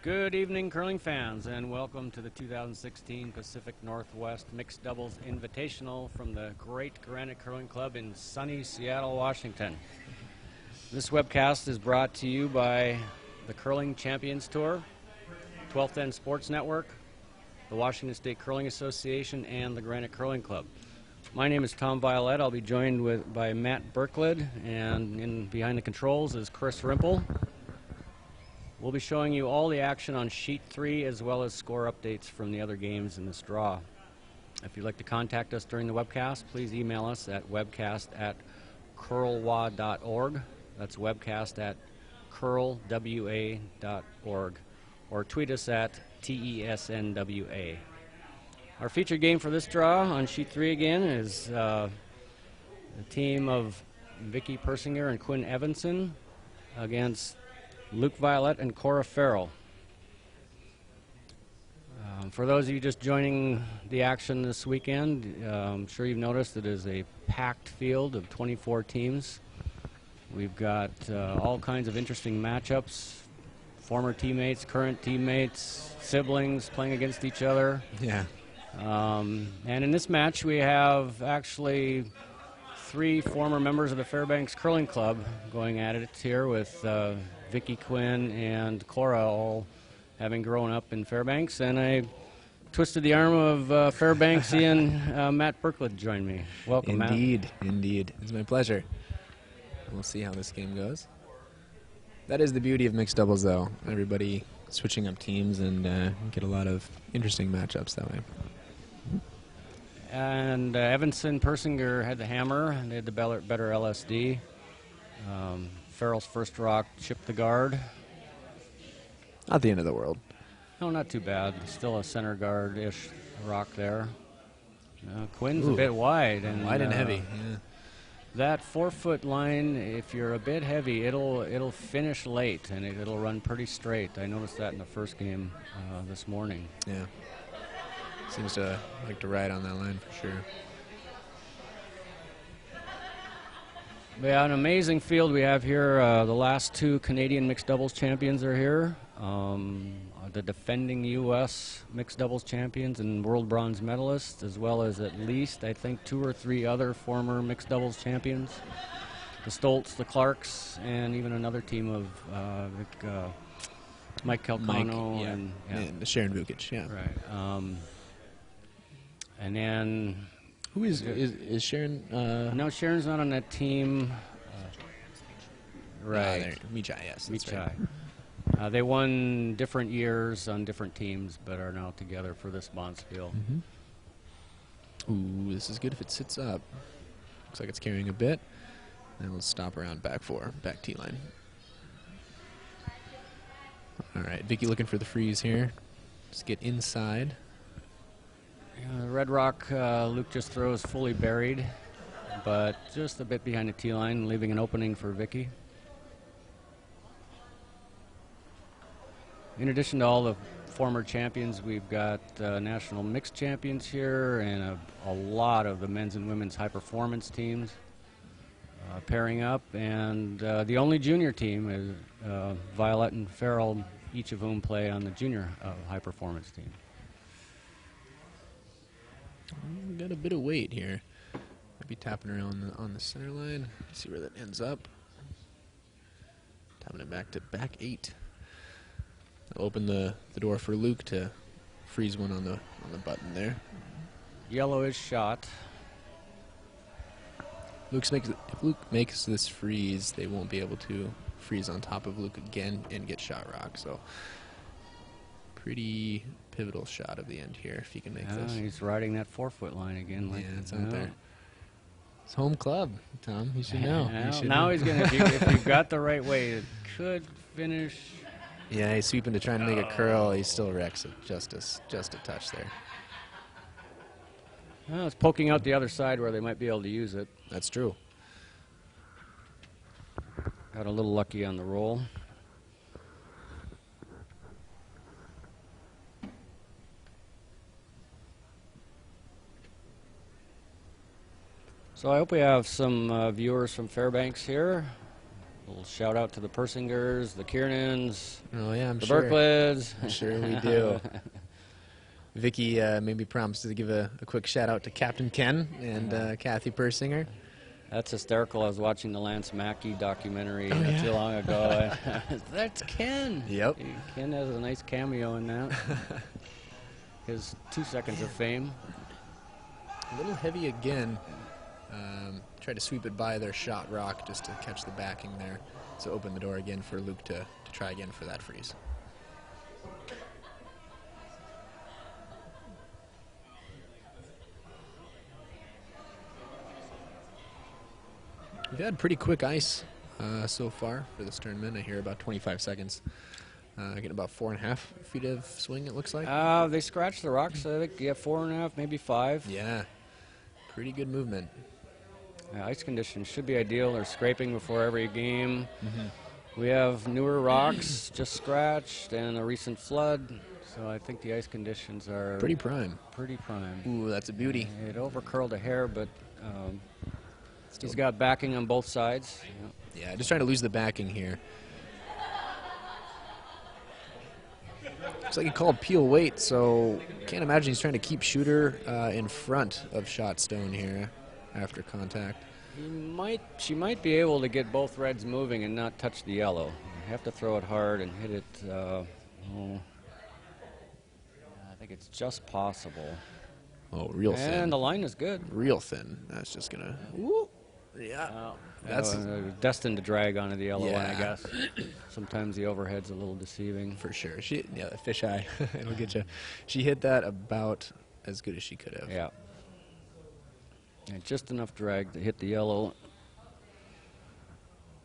Good evening, curling fans, and welcome to the 2016 Pacific Northwest Mixed Doubles Invitational from the Great Granite Curling Club in sunny Seattle, Washington. This webcast is brought to you by the Curling Champions Tour, 12th End Sports Network, the Washington State Curling Association, and the Granite Curling Club. My name is Tom Violette. I'll be joined by Matt Berklid, and behind the controls is Chris Rimple. We'll be showing you all the action on Sheet 3 as well as score updates from the other games in this draw. If you'd like to contact us during the webcast, please email us at webcast@curlwa.org. That's webcast@curlwa.org. Or tweet us at TESNWA. Our featured game for this draw on Sheet 3 again is the team of Vicky Persinger and Quinn Evenson against Luke Violette and Cora Farrell. For those of you just joining the action this weekend, I'm sure you've noticed it is a packed field of 24 teams. We've got all kinds of interesting matchups, former teammates, current teammates, siblings playing against each other. Yeah. And in this match we have actually 3 former members of the Fairbanks Curling Club going at it here with Vicky, Quinn, and Cora all having grown up in Fairbanks, and I twisted the arm of Fairbanksian Matt Berklid joined me. Welcome, Indeed, Matt. indeed. It's my pleasure. We'll see how this game goes. That is the beauty of mixed doubles, though. Everybody switching up teams and get a lot of interesting matchups that way. And Evenson, Persinger had the hammer, and they had the better LSD. Farrell's first rock chipped the guard. Not the end of the world. No, not too bad. Still a center guard-ish rock there. Quinn's a bit wide. And, wide and heavy, yeah. That 4-foot line, if you're a bit heavy, it'll finish late, and it'll run pretty straight. I noticed that in the first game this morning. Yeah. Seems to like to ride on that line for sure. Yeah, an amazing field we have here. The last 2 Canadian mixed doubles champions are here. The defending U.S. mixed doubles champions and world bronze medalists, as well as at least, I think, 2 or 3 other former mixed doubles champions. The Stoltz, the Clarks, and even another team of Mike Calcano. And the Sharon Vukic, yeah. Right. And then... Who is Sharon? No, Sharon's not on that team. Right. Michai, yes. That's Michai. right. They won different years on different teams, but are now together for this Bonspiel. Ooh, this is good if it sits up. Looks like it's carrying a bit. And we'll stop around back T line. All right, Vicky looking for the freeze here. Just get inside. Red Rock, Luke just throws fully buried, but just a bit behind the tee line, leaving an opening for Vicky. In addition to all the former champions, we've got national mixed champions here and a lot of the men's and women's high performance teams pairing up, and the only junior team is Violette and Farrell, each of whom play on the junior high performance team. We got a bit of weight here. Might be tapping around on the center line. See where that ends up. Tapping it back to back 8. I'll open the door for Luke to freeze one on the button there. Yellow is shot. If Luke makes this freeze, they won't be able to freeze on top of Luke again and get shot rock. So pretty pivotal shot of the end here if he can make this. He's riding that 4-foot line again. Yeah, it's out there. It's home club, Tom. You should know. Now he's going to, if you've got the right way, it could finish. Yeah, he's sweeping to try and make a curl. He still wrecks it just a touch there. Well, it's poking out the other side where they might be able to use it. That's true. Got a little lucky on the roll. So I hope we have some viewers from Fairbanks here. A little shout out to the Persingers, the Kiernans, Oh yeah, I'm the sure. Berklids. I'm sure we do. Vicky maybe prompts to give a quick shout out to Captain Ken and Kathy Persinger. That's hysterical. I was watching the Lance Mackey documentary Oh, not yeah. too long ago. That's Ken. Yep. Ken has a nice cameo in that. His 2 seconds of fame. A little heavy again. Tried to sweep it by their shot rock just to catch the backing there. So open the door again for Luke to try again for that freeze. We've had pretty quick ice so far for this tournament. I hear about 25 seconds. Getting about 4.5 feet of swing, it looks like. They scratched the rocks. I think 4.5, maybe 5. Yeah, pretty good movement. Ice conditions should be ideal. They're scraping before every game. We have newer rocks just scratched and a recent flood. So I think the ice conditions are Pretty prime. Pretty prime. Ooh, that's a beauty. It overcurled a hair, but he's got backing on both sides. Yeah, just trying to lose the backing here. Looks like he called Peel weight, so can't imagine he's trying to keep shooter in front of shot stone here after contact. She might be able to get both reds moving and not touch the yellow. You have to throw it hard and hit it. I think it's just possible. Oh, real thin. And the line is good. Real thin. That's just gonna. Whoop. Yeah. That's destined to drag onto the yellow one, I Yeah. guess. Sometimes the overhead's a little deceiving. for sure. The fisheye. It'll get you. She hit that about as good as she could have. Yeah. And just enough drag to hit the yellow.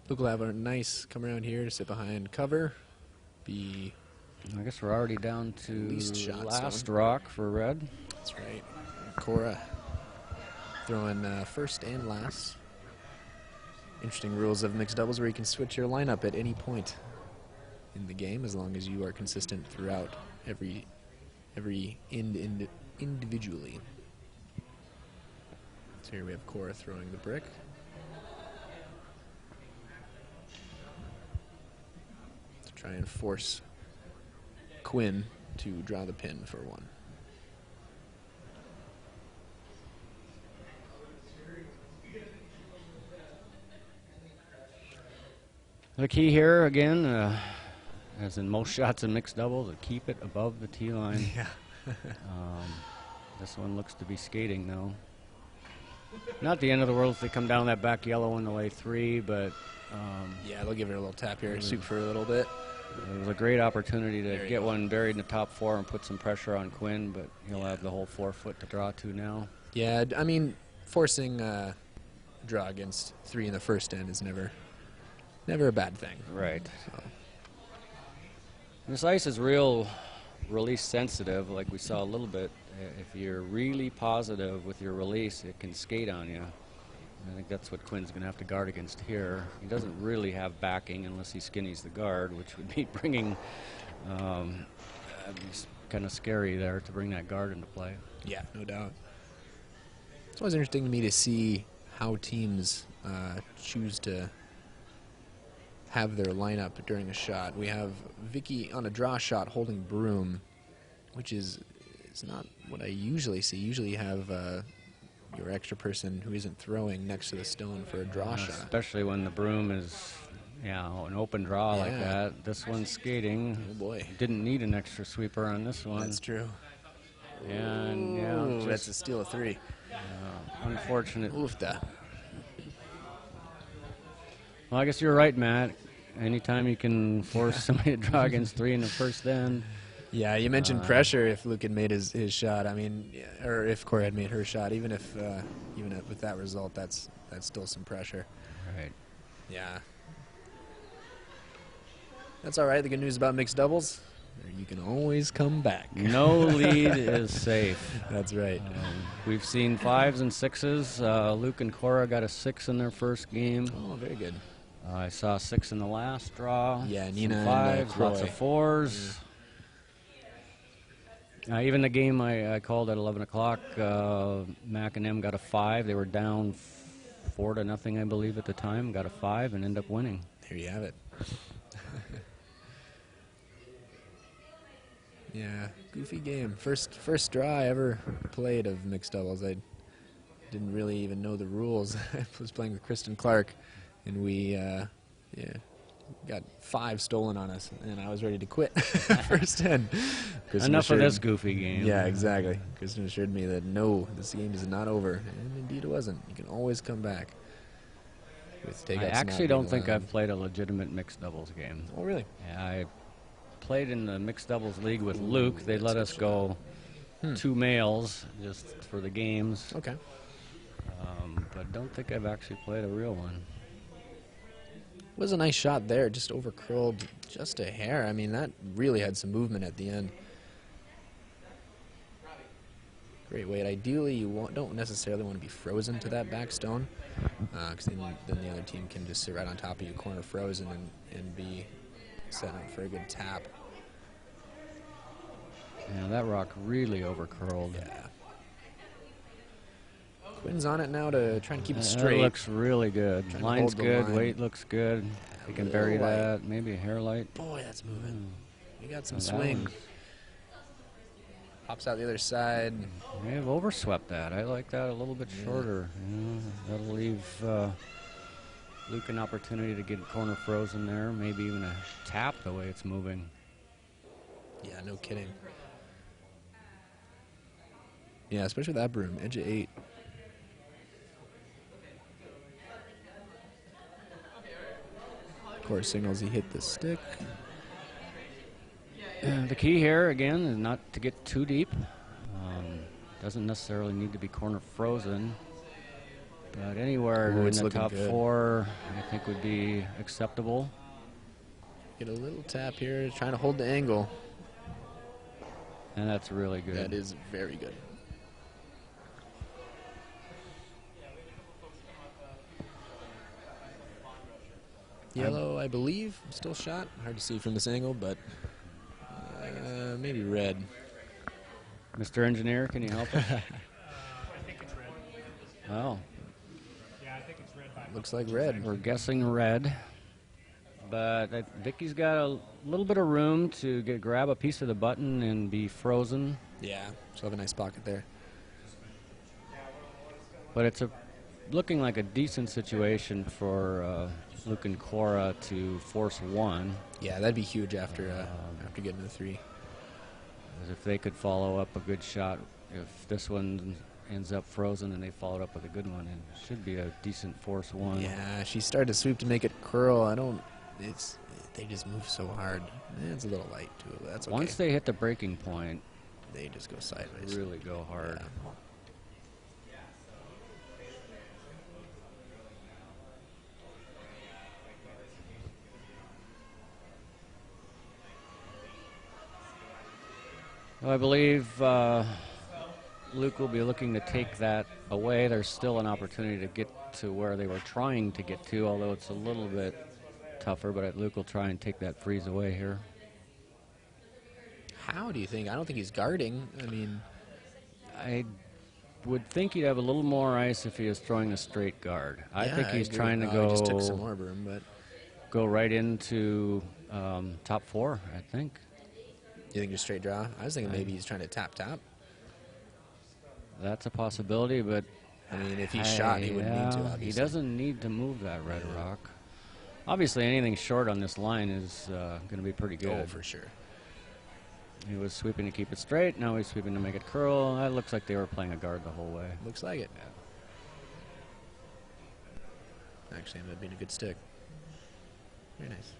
Luke will have a nice come around here to sit behind cover. I guess we're already down to Least shot last zone. rock for red. That's right. Cora throwing first and last. Interesting rules of mixed doubles where you can switch your lineup at any point in the game as long as you are consistent throughout every end individually. So here we have Cora throwing the brick. To try and force Quinn to draw the pin for one. The key here, again, as in most shots in mixed doubles, to keep it above the tee line. Yeah. This one looks to be skating, though. Not the end of the world if they come down that back yellow in the way 3, but Yeah, they'll give it a little tap here, soup for a little bit. it was a great opportunity There to you get go. one buried in the top 4 and put some pressure on Quinn, but he'll have the whole 4 foot to draw to now. Yeah, I mean, forcing a draw against 3 in the first end is never a bad thing. Right. So. This ice is real release sensitive, like we saw a little bit. If you're really positive with your release, it can skate on you. I think that's what Quinn's going to have to guard against here. He doesn't really have backing unless he skinnies the guard, which would be bringing kind of scary there to bring that guard into play. Yeah, no doubt. It's always interesting to me to see how teams choose to have their lineup during a shot. We have Vicky on a draw shot holding broom, which is not what I usually see. Usually you have your extra person who isn't throwing next to the stone for a draw shot. Especially when the broom is an open draw like that. This one's skating. Oh boy. Didn't need an extra sweeper on this one. That's true. And Ooh, that's a steal of 3. Unfortunate. Oofda. Well, I guess you're right, Matt. Anytime you can force somebody to draw against 3 in the first end. Yeah, you mentioned pressure. If Luke had made his shot, I mean, or if Cora had made her shot, even with that result, that's still some pressure. Right. Yeah. That's all right. The good news about mixed doubles, you can always come back. No lead is safe. That's right. We've seen 5s and 6s. Luke and Cora got a 6 in their first game. Oh, very good. I saw 6 in the last draw. Yeah, Some Nina and 5s, lots of Croy. 4s. Even the game I called at 11 o'clock, Mac and M got a 5. They were down 4-0, I believe, at the time. Got a 5 and ended up winning. There you have it. Yeah, goofy game. First draw I ever played of mixed doubles. I didn't really even know the rules. I was playing with Kristen Clark, and we got 5 stolen on us, and I was ready to quit first 10. Enough of this goofy game. Yeah, exactly. Kristen assured me that no, this game is not over, and indeed it wasn't. You can always come back. I actually don't think I've played a legitimate mixed doubles game. Oh, really? Yeah, I played in the mixed doubles league with Luke. They let us go 2 males just for the games. Okay. But don't think I've actually played a real one. It was a nice shot there, just over curled just a hair. I mean, that really had some movement at the end. Great weight. Ideally, you don't necessarily want to be frozen to that back stone, because then the other team can just sit right on top of you, corner frozen, and be set up for a good tap. Yeah, that rock really overcurled. Yeah. Quinn's on it now to try and keep it straight. It looks really good. Line's good, line. weight looks good. Yeah, You can bury that. Maybe a hair light. Boy, that's moving. You got some swing. Pops out the other side. We have overswept that. I like that a little bit shorter. Yeah, that'll leave Luke an opportunity to get corner frozen there. Maybe even a tap the way it's moving. Yeah, no kidding. Yeah, especially with that broom. Edge of 8. Of course, signals he hit the stick. The key here, again, is not to get too deep. Doesn't necessarily need to be corner frozen. But anywhere in the top 4, I think would be acceptable. Get a little tap here, trying to hold the angle. And that's really good. That is very good. Yellow, I believe, still shot. Hard to see from this angle, but maybe red. Mr. Engineer, can you help us? I think it's red. Oh. Yeah, I think it's red. Looks like red. We're guessing red. But Vicky's got a little bit of room to grab a piece of the button and be frozen. Yeah, she'll have a nice pocket there. But it's looking like a decent situation for Luke and Cora to force 1. Yeah, that'd be huge after getting the 3. As if they could follow up a good shot. If this one ends up frozen and they followed up with a good one, it should be a decent force 1. Yeah, she started to sweep to make it curl. They just move so hard. It's a little light too, but that's okay. Once they hit the breaking point, they just go sideways. Really go hard. Yeah. Well, I believe Luke will be looking to take that away. There's still an opportunity to get to where they were trying to get to, although it's a little bit tougher, but Luke will try and take that freeze away here. How do you think? I don't think he's guarding. I mean, I would think he'd have a little more ice if he was throwing a straight guard. I think he's trying to go. He just took some more broom, but go right into top 4, I think. You think just straight draw? I was thinking maybe he's trying to tap. That's a possibility, but I mean, if he shot, he wouldn't need to. Obviously, he doesn't need to move that red rock. Obviously, anything short on this line is going to be pretty good. Oh, for sure. He was sweeping to keep it straight. Now he's sweeping to make it curl. It looks like they were playing a guard the whole way. Looks like it. Yeah. Actually ended up being a good stick. Very nice.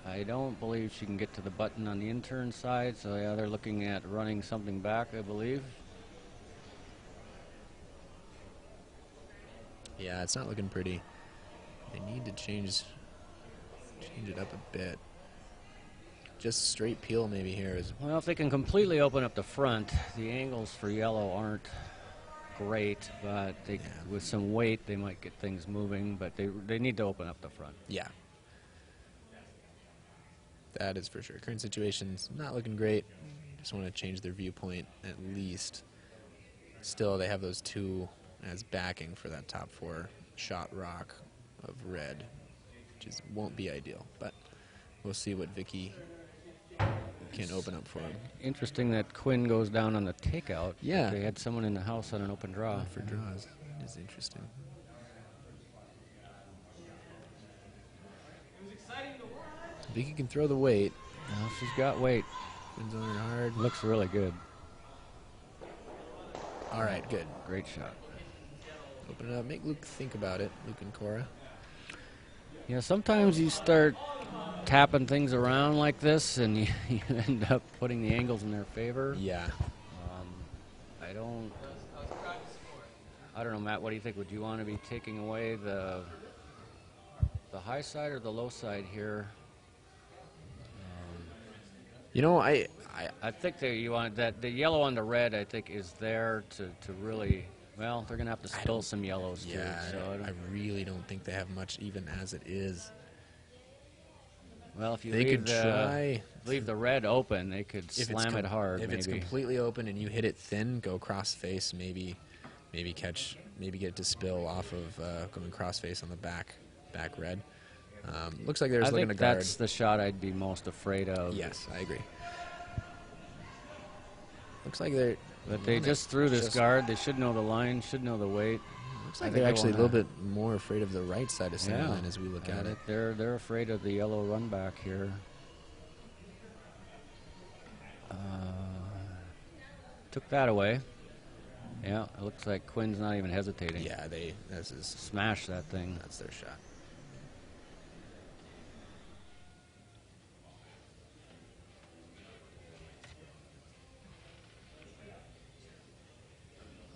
I don't believe she can get to the button on the intern side, so yeah, they're looking at running something back, I believe. Yeah, it's not looking pretty. They need to change it up a bit. Just straight peel maybe here is. Well, if they can completely open up the front, the angles for yellow aren't great, but with some weight they might get things moving, but they need to open up the front. Yeah. That is for sure. Current situation's not looking great. Just want to change their viewpoint at least. Still, they have those 2 as backing for that top 4 shot rock of red, which won't be ideal, but we'll see what Vicky can open up for him. Interesting that Quinn goes down on the takeout. Yeah. They had someone in the house on an open draw. For draws is interesting. Vicky can throw the weight. Well, she's got weight. Quinn's on her hard. Looks really good. All right, good. Great shot. Open it up. Make Luke think about it, Luke and Cora. Yeah, sometimes you start tapping things around like this and you end up putting the angles in their favor. Yeah. I don't know, Matt, what do you think? Would you want to be taking away the high side or the low side here? You know, I think that you want that the yellow on the red, I think, is there to really, well, they're going to have to spill some yellows too. yeah, So I really don't think they have much even as it is. well, if you They leave could leave the red open, they could slam it hard. If it's completely open and you hit it thin, go cross face, maybe get it to spill off of going cross face on the back red. Looks like they're just looking to guard. That's the shot I'd be most afraid of. Yes, I agree. Looks like they're... But they just threw this guard. They should know the line, should know the weight. Looks like they're actually a little bit more afraid of the right side of center line as we look at it. They're afraid of the yellow run back here. Took that away. Yeah, it looks like Quinn's not even hesitating. Yeah, this is... Smash that thing. That's their shot.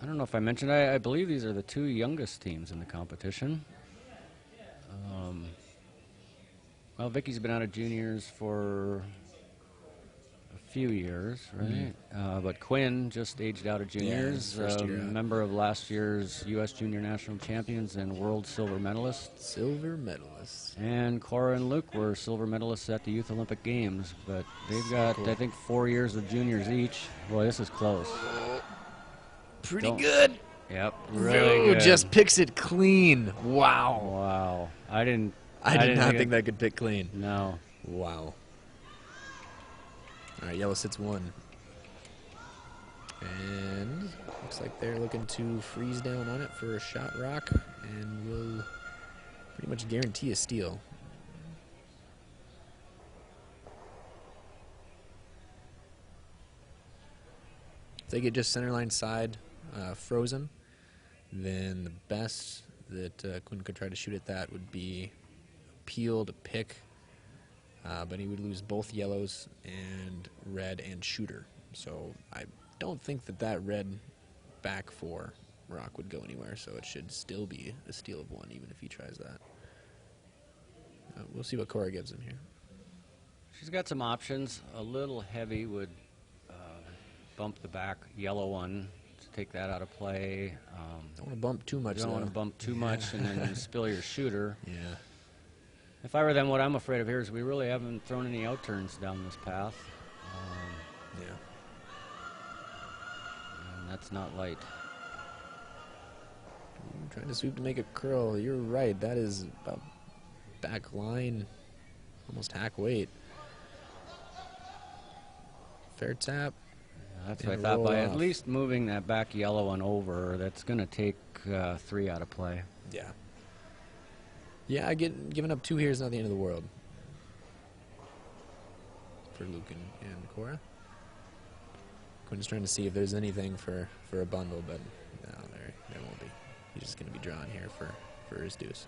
I don't know if I mentioned, I believe these are the 2 youngest teams in the competition. Well, Vicky's been out of juniors for a few years, right? But Quinn just aged out of juniors, first year out. member of last year's U.S. Junior National Champions and World Silver Medalists. Silver medalists. And Cora and Luke were silver medalists at the Youth Olympic Games, but they've got, I think, 4 years of juniors each. Boy, this is close. Pretty good. Yep, really good. Just picks it clean. Wow. Wow. I did not think that could pick clean. No. Wow. All right, yellow sits 1. And looks like they're looking to freeze down on it for a shot rock and will pretty much guarantee a steal. If they get just center line side frozen, then the best that Quinn could try to shoot at that would be peel to pick, but he would lose both yellows and red and shooter. So I don't think that red back 4 rock would go anywhere, so it should still be a steal of 1 even if he tries that. We'll see what Cora gives him here. She's got some options. A little heavy would bump the back yellow one to take that out of play. Don't want to bump too much. Don't want to bump too much and then spill your shooter. Yeah. If I were them, what I'm afraid of here is we really haven't thrown any outturns down this path. Yeah. And that's not light. Trying to sweep to make a curl. You're right. That is about back line, almost hack weight. Fair tap. That's what I thought. By at least moving that back yellow one over, that's going to take 3 out of play. Yeah. Yeah, giving up 2 here is not the end of the world for Luke and Cora. Quinn's trying to see if there's anything for a bundle, but no, there won't be. He's just going to be drawn here for his deuce.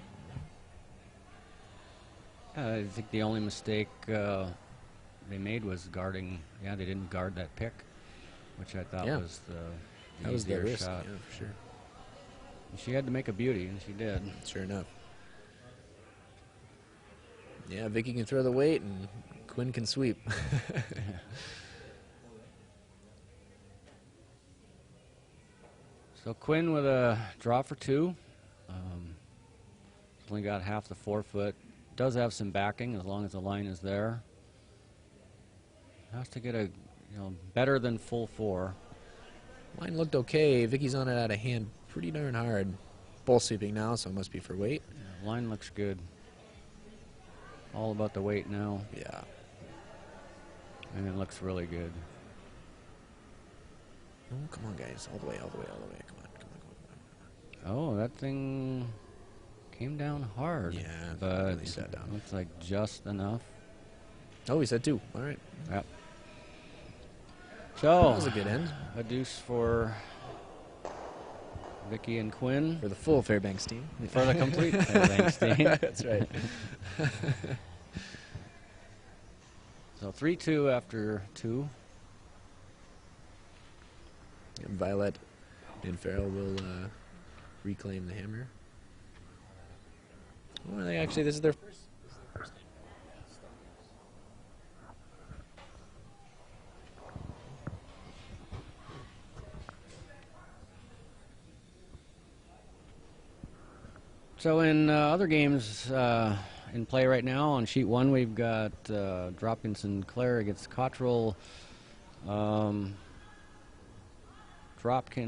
I think the only mistake they made was guarding. Yeah, they didn't guard that pick, which I thought was the easier risk. shot. Yeah, for sure. She had to make a beauty, and she did. Sure enough. Yeah, Vicky can throw the weight, and Quinn can sweep. So Quinn with a draw for 2. Only got half the 4-foot. Does have some backing as long as the line is there. Has to get better than full 4. Line looked okay. Vicky's on it out of hand pretty darn hard. Bull sweeping now, so it must be for weight. Yeah, line looks good. All about the weight now. Yeah. And it looks really good. Oh, come on, guys. All the way, all the way, all the way. Come on, come on, come on. Oh, that thing came down hard. Yeah, but really sat down. Looks like just enough. Oh, he said 2. All right. Yep. So That was a good end. A deuce for Vicky and Quinn. For the full Fairbanks team. For the complete Fairbanks team. That's right. So 3-2 after 2. And Violette and Farrell will reclaim the hammer. Oh, they actually, this is their first. So in other games in play right now, on sheet 1 we've got Drop-In Sinclair against Cottrell. Dropkin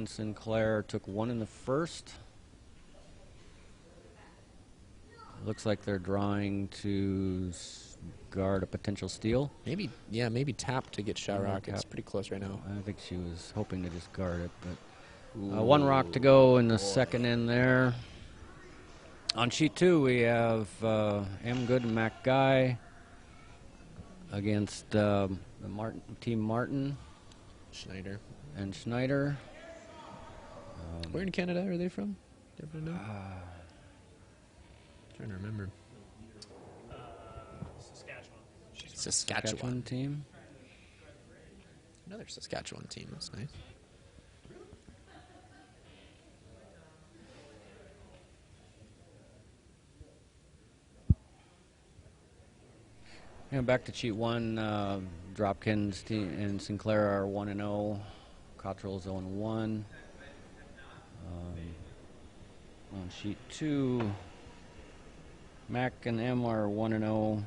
Sinclair took 1 in the first. Looks like they're drawing to guard a potential steal. Maybe, yeah, maybe tap to get shot rock. It's Tap. pretty close right now. I think she was hoping to just guard it, but 1 rock to go in the second in there. On sheet 2, we have M. Good and Mac Guy against the Team Martin Schneider. and Schneider. Where in Canada are they from? Do you ever know? Trying to remember. Saskatchewan. Saskatchewan. Team. Another Saskatchewan team. That's nice. Yeah, back to sheet 1. Dropkins team and Sinclair are 1-0. Cottrell's 0-1. On sheet 2, Mac and M are 1-0.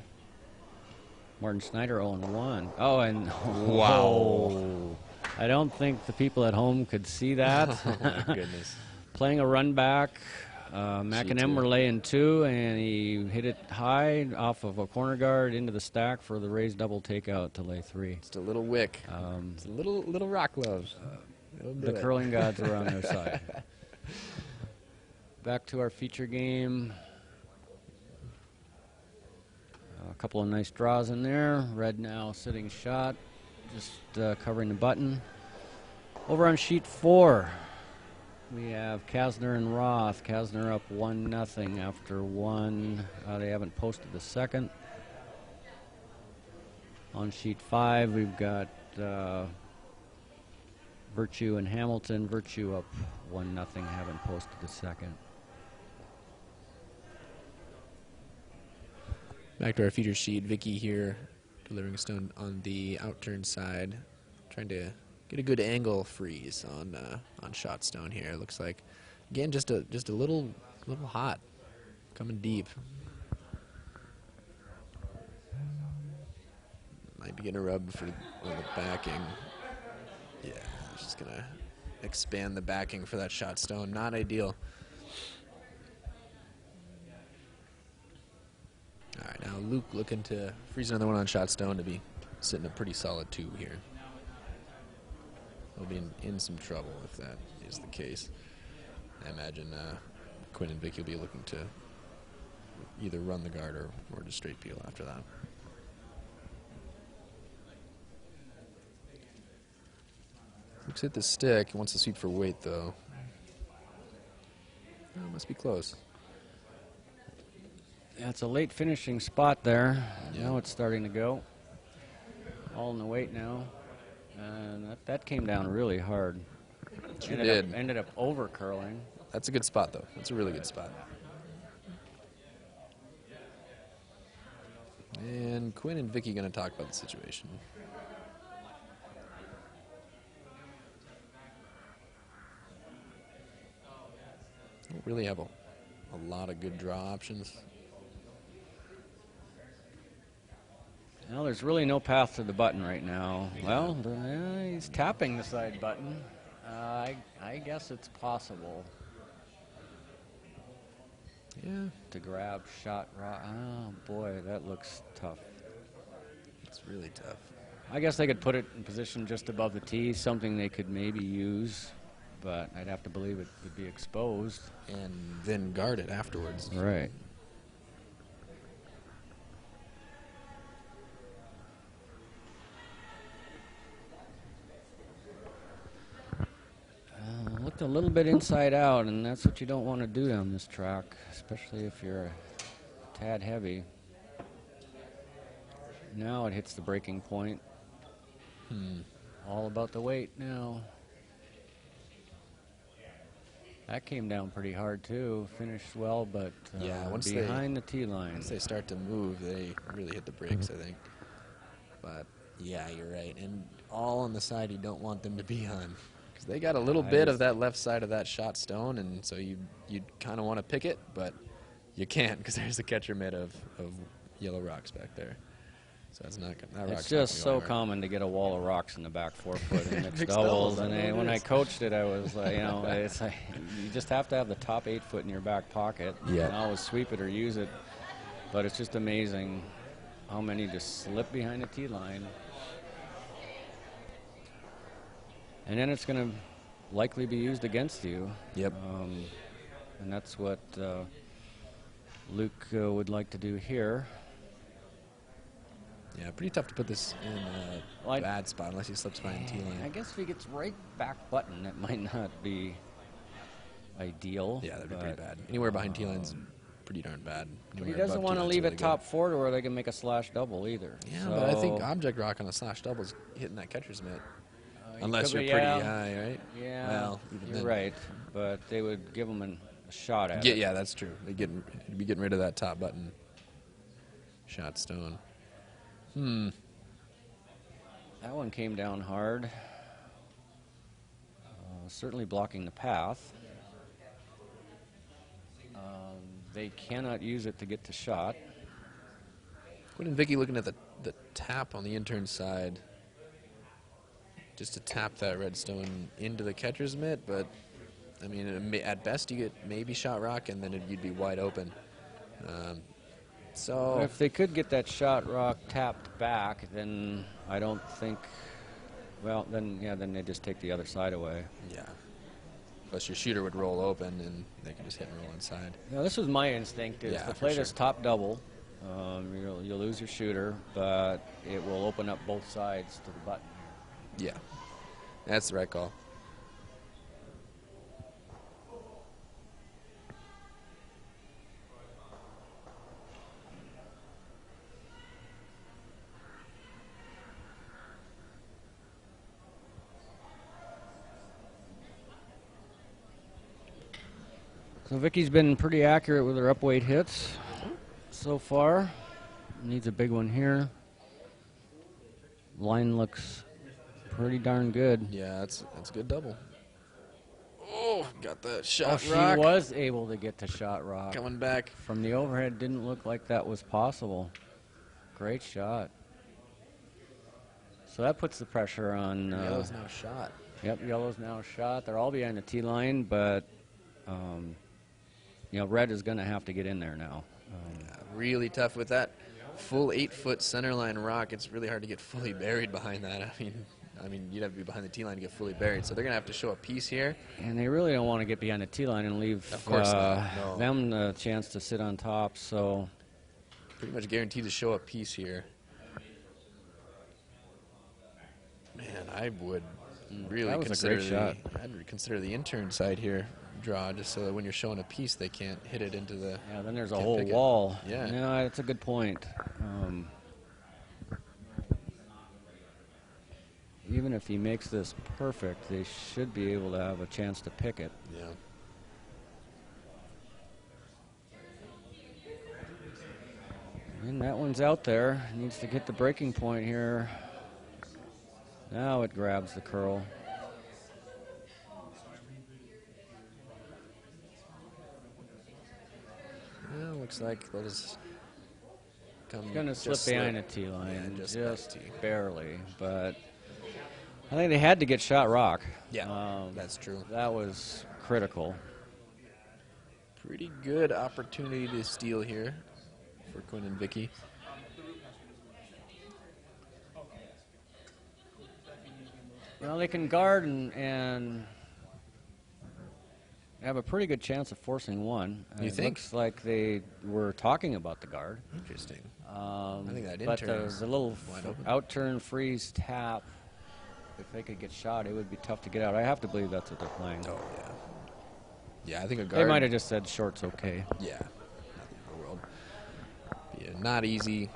Martin Snyder 0-1. Oh, and Wow. I don't think the people at home could see that. Oh, my goodness. Playing a run back. Mac and M G2. were laying 2, and he hit it high off of a corner guard into the stack for the raised double takeout to lay 3. Just a little wick. It's a little rock love. The curling gods are on their side. Back to our feature game. A couple of nice draws in there. Red now sitting shot, just covering the button. Over on sheet 4, we have Kasner and Roth. Kasner up 1-0 after 1. They haven't posted the second. On sheet 5, we've got Virtue and Hamilton. Virtue up 1-0, haven't posted the second. Back to our feature sheet. Vicky here delivering a stone on the outturn side. Trying to get a good angle freeze on shot stone here. Looks like, again, just a little hot. Coming deep. Might be getting a rub for the backing. Yeah, just going to expand the backing for that shot stone. Not ideal. All right, now Luke looking to freeze another one on shot stone to be sitting a pretty solid 2 here. We'll be in some trouble if that is the case. I imagine Quinn and Vicky will be looking to either run the guard or just straight peel after that. Luke's hit the stick. He wants to sweep for weight, though. Oh, must be close. Yeah, it's a late finishing spot there. Yeah. Now it's starting to go. All in the weight now. And that came down really hard. Sure did. Ended up over curling. That's a good spot, though. That's a really good spot. And Quinn and Vicky going to talk about the situation. Don't really have a lot of good draw options. Well, there's really no path to the button right now. Yeah. Well, he's tapping the side button. I guess it's possible. Yeah, to grab shot rock. Oh, boy, that looks tough. it's really tough. I guess they could put it in position just above the tee, something they could maybe use, but I'd have to believe it would be exposed. And then guard it afterwards. Right. Looked a little bit inside out, and that's what you don't want to do on this track, especially if you're a tad heavy. Now it hits the breaking point. All about the weight now. That came down pretty hard too. Finished well, but Yeah, once behind the tee line. Once they start to move, they really hit the brakes, I think. But yeah, you're right. And all on the side you don't want them to be on. Because they got a little bit of that left side of that shot stone, and so you kind of want to pick it, but you can't because there's the catcher mitt of yellow rocks back there. So it's not that It's just so common to get a wall of rocks in the back 4 foot in mixed Mixed doubles. doubles, I know And it when I is. coached it, I was like, it's like you just have to have the top 8 foot in your back pocket. Yeah. You can always sweep it or use it. But it's just amazing how many just slip behind the tee line. And then it's going to likely be used against you. Yep. And that's what Luke would like to do here. Yeah, pretty tough to put this in Well, a bad spot unless he slips behind the tee line. I guess if he gets right back button, it might not be ideal. Yeah, that'd be pretty bad. Anywhere behind tee line's pretty darn bad. But he Anywhere doesn't above want tee to line's leave really it good. top 4 to where they can make a slash double either. Yeah, so but I think object rock on a slash double is hitting that catcher's mitt. you Unless could you're be- pretty yeah, high, right? Yeah, Well, even you're then. right. But they would give him a shot at Yeah, it. yeah, that's true. They'd be getting rid of that top button shot stone. That one came down hard. Certainly blocking the path. They cannot use it to get to shot. Quinn and Vicky looking at the tap on the intern side, just to tap that red stone into the catcher's mitt. But I mean, at best you get maybe shot rock, and then you'd be wide open. So If they could get that shot rock tapped back, then I don't think. Well, then they just take the other side away. yeah. Plus your shooter would roll open, and they can just hit and roll inside. Now, this was my instinct: is Yeah, to for play this sure. top double. You'll lose your shooter, but it will open up both sides to the button. Yeah, that's the right call. So Vicky's been pretty accurate with her upweight hits so far. Needs a big one here. Line looks pretty darn good. Yeah, that's a good double. Oh, got the Oh, shot she rock was able to get to shot rock. coming back. From the overhead, didn't look like that was possible. Great shot. So that puts the pressure on. Yellow's now shot. Yep, yellow's now shot. They're all behind the tee line, but red is going to have to get in there now. Really tough with that full 8-foot centerline rock. It's really hard to get fully buried behind that. I mean, you'd have to be behind the tee line to get fully buried. So they're gonna have to show a piece here. And they really don't want to get behind the tee line and leave Of course not, no. them the chance to sit on top. So Pretty much guaranteed to show a piece here. Man, I would really that was a consider great shot. I'd consider the intern side here draw, just so that when you're showing a piece, they can't hit it into the. yeah, then there's a Can't whole pick it. wall. Yeah. No, that's a good point. Even if he makes this perfect, they should be able to have a chance to pick it. Yeah. And that one's out there. Needs to get the breaking point here. Now it grabs the curl. Yeah, looks like they'll just come. Going to slip just behind the tee line, Yeah, just just by tee. barely. But I think they had to get shot rock. Yeah, that's true. That was critical. Pretty good opportunity to steal here for Quinn and Vicky. Well, they can guard and have a pretty good chance of forcing one. You think? Looks like they were talking about the guard. Interesting. I think that but intern is the little wide open. out-turn freeze tap, if they could get shot, it would be tough to get out. I have to believe that's what they're playing. Oh, yeah. Yeah, I think a They guard. might have just said short's okay. Yeah. Nothing in the world. Yeah, not easy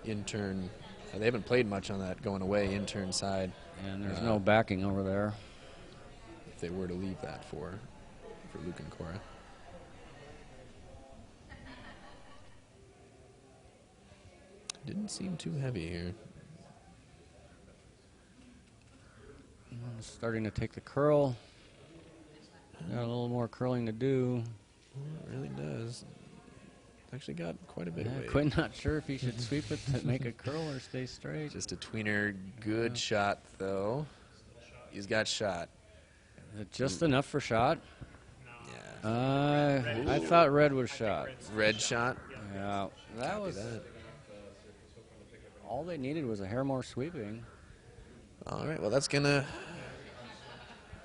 intern. They haven't played much on that going away intern side. And there's no backing over there. If they were to leave that for Luke and Cora. Didn't seem too heavy here. Starting to take the curl. Got a little more curling to do. Well, it really does. Actually got quite a bit of weight. Quinn not sure if he should sweep it to make a curl or stay straight. Just a tweener. Good shot, though. He's got shot. Is it just enough for shot? Yeah. I thought red was shot. Red shot. Yeah, that Copy was that. all they needed was a hair more sweeping. All right, well, that's going to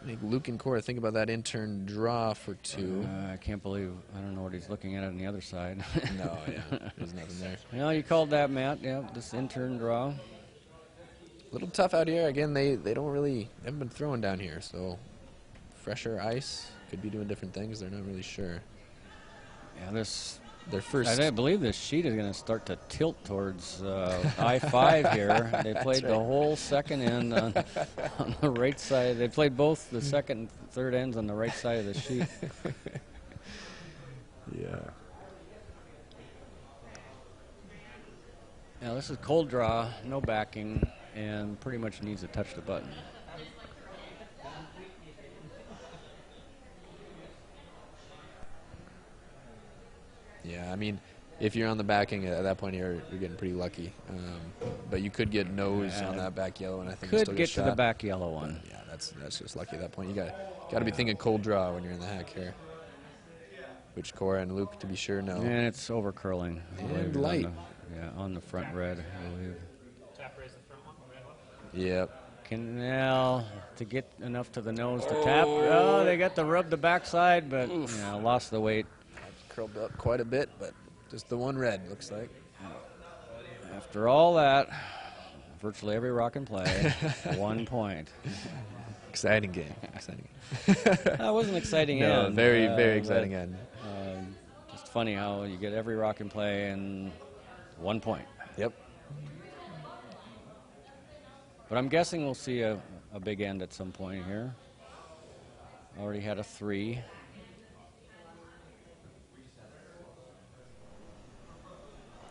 make Luke and Cora think about that intern draw for two. I can't believe, I don't know what he's looking at on the other side. No, yeah, there's nothing there. No, you called that, Matt. Yeah, this intern draw. A little tough out here. Again, they haven't been throwing down here, so fresher ice could be doing different things. They're not really sure. Yeah, Their first. I believe this sheet is going to start to tilt towards I-5 here. They played the whole second end on the right side. They played both the second and third ends on the right side of the sheet. Yeah. Now this is cold draw, no backing, and pretty much needs to touch the button. Yeah, I mean, if you're on the backing at that point, you're getting pretty lucky. But you could get nose on that back yellow, and I think you Could still get shot. to the back yellow one. Yeah, that's just lucky at that point. You got to be thinking cold draw when you're in the hack here. Which Cora and Luke, to be sure, know. And it's over curling. I And believe, light. On the front red, I believe. Tap raise the front one, red one. Yep. Canal to get enough to the nose to tap. Oh, they got to rub the backside, but lost the weight. Curled up quite a bit, but just the one red, looks like. After all that, virtually every rock and play, 1 point. Exciting game. Exciting game. That was an exciting No, end. very exciting end. Just funny how you get every rock and play and 1 point. Yep. But I'm guessing we'll see a big end at some point here. Already had a 3.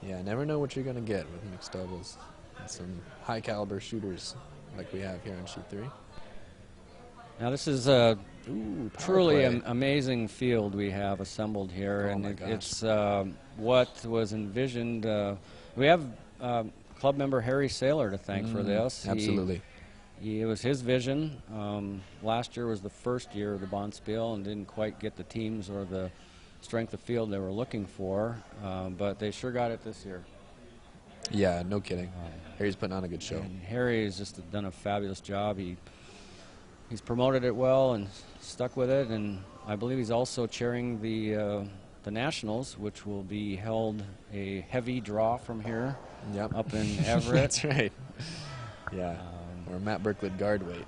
Yeah, I never know what you're going to get with mixed doubles. And some high-caliber shooters like we have here on Sheet 3. Now this is a truly play. amazing field we have assembled here, Oh and my gosh. it's what was envisioned. We have club member Harry Saylor to thank for this. Absolutely. It was his vision. Last year was the first year of the Bonspiel and didn't quite get the teams or the strength of field they were looking for, but they sure got it this year. Yeah, no kidding. Harry's putting on a good show. And Harry has just done a fabulous job. He's promoted it well and stuck with it, and I believe he's also chairing the Nationals, which will be held a heavy draw from here Yep. up in Everett. That's right. Yeah. Or Matt Berkley guard weight.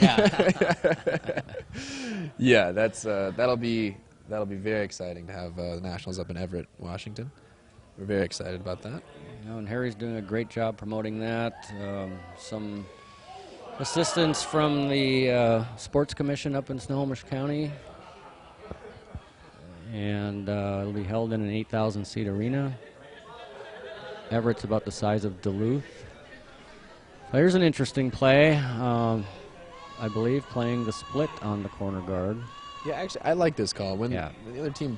Yeah. Yeah, that'll be very exciting to have the Nationals up in Everett, Washington. We're very excited about that. And Harry's doing a great job promoting that. Some assistance from the Sports Commission up in Snohomish County. And it'll be held in an 8,000-seat arena. Everett's about the size of Duluth. So here's an interesting play. I believe playing the split on the corner guard. Yeah, actually, I like this call. When Yeah. the other team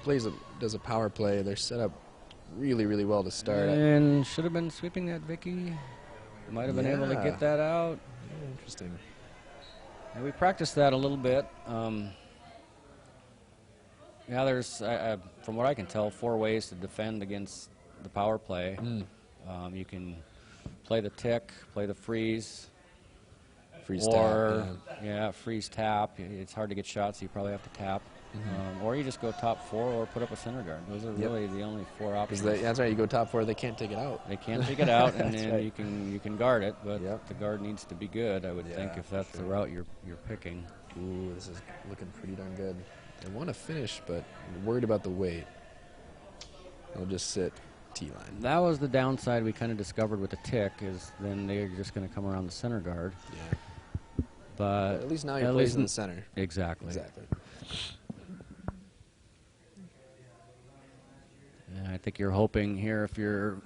does a power play, they're set up really, really well to start. And should have been sweeping that, Vicky. Might have been able to Yeah. get that out. Interesting. And we practiced that a little bit. Yeah, there's, from what I can tell, 4 ways to defend against the power play. You can play the tick, play the freeze, Freeze or tap, freeze tap. It's hard to get shots, so you probably have to tap. Or you just go top 4 or put up a center guard. Those are really the only 4 options. That's right. You go top 4, they can't take it out. They can't take it out, and then right. you can guard it, but the guard needs to be good, I would think, if that's the route you're picking. Ooh, this is looking pretty darn good. They want to finish, but worried about the weight. They'll just sit T-line. That was the downside we kind of discovered with the tick, is then they're just going to come around the center guard. Yeah. But at least now you're placed in the center. Exactly. And I think you're hoping here, if you're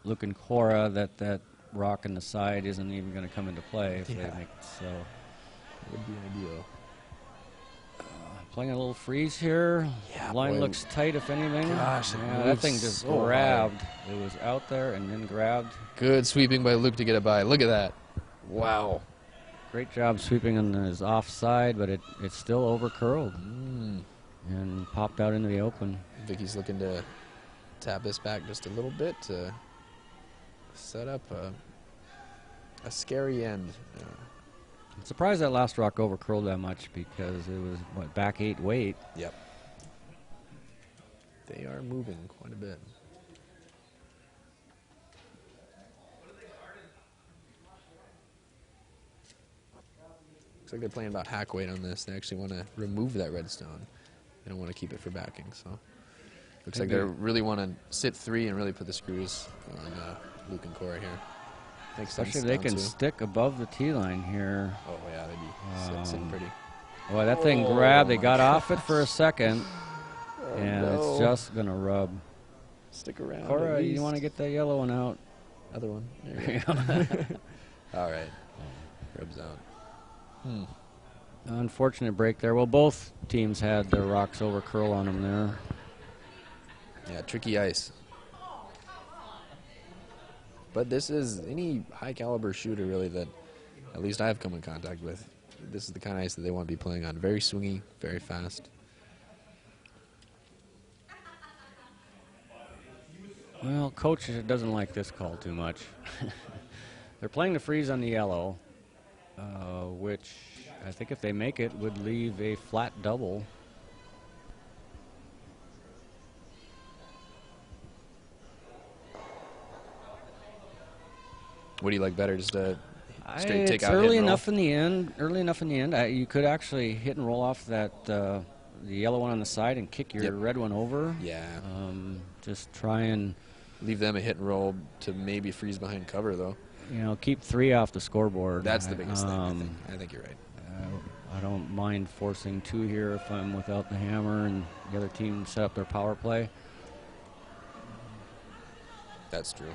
Luke and Cora, that rock in the side isn't even going to come into play if they make it so. Would be ideal. Playing a little freeze here. Yeah, Line boy. looks tight, if anything. Gosh, that thing just grabbed. It was out there and then grabbed. Good sweeping by Luke to get it by. Look at that. Wow. Great job sweeping on his offside, but it still overcurled and popped out into the open. Vicky's looking to tap this back just a little bit to set up a scary end. I'm surprised that last rock overcurled that much, because it was, back 8 weight. Yep. They are moving quite a bit. Looks like they're playing about hack weight on this. They actually want to remove that redstone. They don't want to keep it for backing, so looks like they really want to sit 3 and really put the screws on Luke and Cora here. Especially if they can stick above the T line here. Oh yeah, they'd be sitting pretty. Boy, that thing grabbed. They got off it for a second, and it's just gonna rub. Stick around. Cora, you want to get that yellow one out? Other one. There you go. All right. Rubs out. Unfortunate break there. Well, both teams had their rocks over curl on them there. Yeah, tricky ice. But this is any high caliber shooter really that at least I've come in contact with. This is the kind of ice that they want to be playing on. Very swingy, very fast. Well, coach doesn't like this call too much. They're playing the freeze on the yellow, which I think if they make it would leave a flat double. What do you like better, just a straight take It's out? early enough in the end. You could actually hit and roll off that the yellow one on the side and kick your red one over. Yeah. Just try and leave them a hit and roll to maybe freeze behind cover, though. Keep 3 off the scoreboard. That's the biggest thing. I think you're right. I don't mind forcing 2 here if I'm without the hammer and the other team set up their power play. That's true.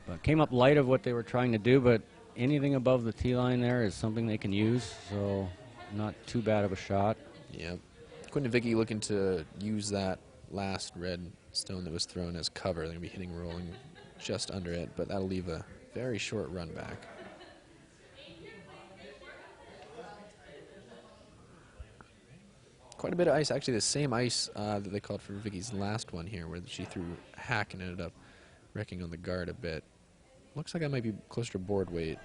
But came up light of what they were trying to do, but anything above the T line there is something they can use, so not too bad of a shot. Yeah. Quinn and Vicky looking to use that last red stone that was thrown as cover. They're going to be hitting rolling just under it, but that'll leave a very short run back. Quite a bit of ice. Actually, the same ice that they called for Vicky's last one here, where she threw hack and ended up wrecking on the guard a bit. Looks like I might be closer to board weight.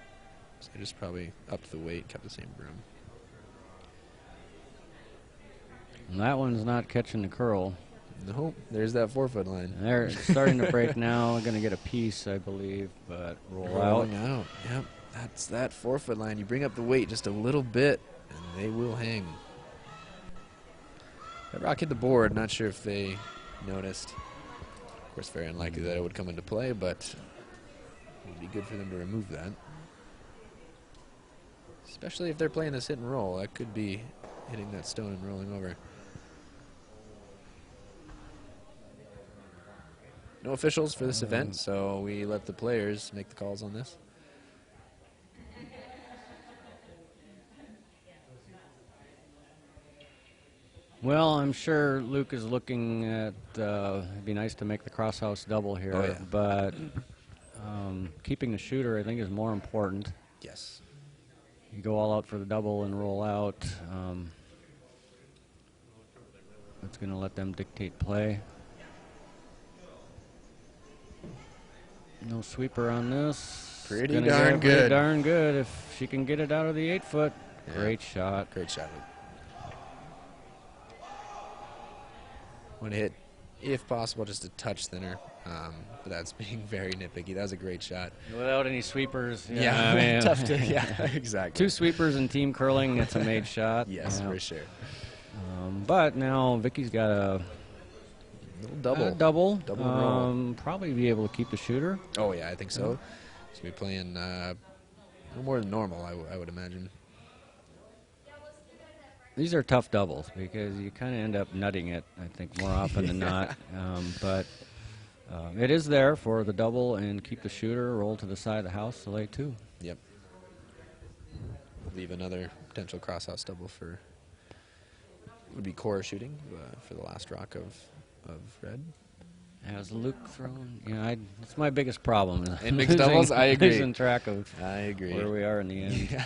So I just probably upped the weight, kept the same broom. And that one's not catching the curl. Nope, there's that 4-foot line. They're starting to break now. Going to get a piece, I believe, but rolling out. Yep, that's that 4-foot line. You bring up the weight just a little bit, and they will hang. That rock hit the board. Not sure if they noticed. Of course, very unlikely that it would come into play, but it would be good for them to remove that. Especially if they're playing this hit and roll. That could be hitting that stone and rolling over. No officials for this event, so we let the players make the calls on this. Well, I'm sure Luke is looking at, it'd be nice to make the crosshouse double here, but keeping the shooter, I think, is more important. Yes. You go all out for the double and roll out. that's going to let them dictate play. No sweeper on this. Pretty Gonna darn get it good. Pretty darn good if she can get it out of the 8-foot. Yeah. Great shot. Great shot. Want to hit, if possible, just a touch thinner. But that's being very nitpicky. That was a great shot. Without any sweepers. Yeah, I mean, tough to. Yeah, exactly. 2 sweepers in team curling. It's a made shot. Yes, yeah. for sure. But now Vicky's got a Little double. double. Double roll. Probably be able to keep the shooter. Oh, yeah, I think so. She'll be playing a little more than normal, I would imagine. These are tough doubles because you kind of end up nutting it, I think, more often than not. But it is there for the double and keep the shooter, roll to the side of the house to lay 2. Yep. Leave another potential crosshouse double for, would be Cora shooting for the last rock of red. Has Luke thrown? Yeah, it's my biggest problem. In mixed doubles, I agree. Losing track of I agree. where we are in the end. Yeah.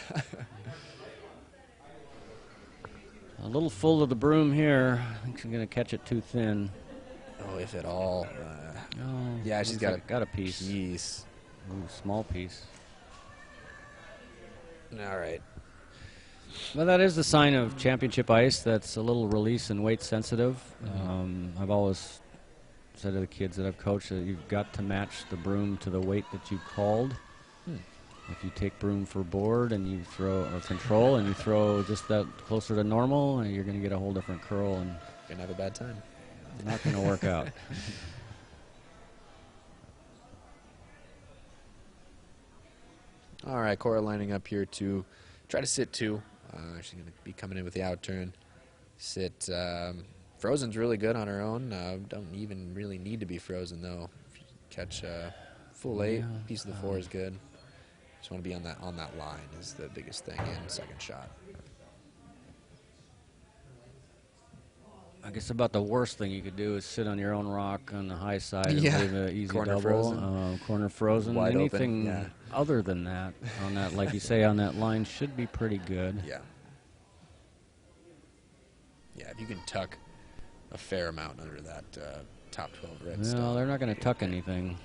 A little full of the broom here. I think she's going to catch it too thin. Oh, if at all. Oh, Yeah, she's looks got like a piece. Ooh, small piece. All right. Well, that is the sign of championship ice. That's a little release and weight sensitive. I've always said to the kids that I've coached that you've got to match the broom to the weight that you called. If you take broom for board and you throw or control and you throw just that closer to normal, you're going to get a whole different curl and Gonna have a bad time. not going to work out. All right, Cora lining up here to try to sit 2. She's going to be coming in with the out turn. Sit. Frozen's really good on her own. Don't even really need to be frozen, though. If you catch full 8, piece of the 4 is good. Just want to be on that line is the biggest thing in second shot. I guess about the worst thing you could do is sit on your own rock on the high side and Yeah. leave an easy Corner double. frozen. Corner frozen. Wide open, Anything yeah. other than that, on that, like you say, on that line should be pretty good. Yeah. Yeah, if you can tuck a fair amount under that top 12 red No, stuff. they're not going to tuck anything.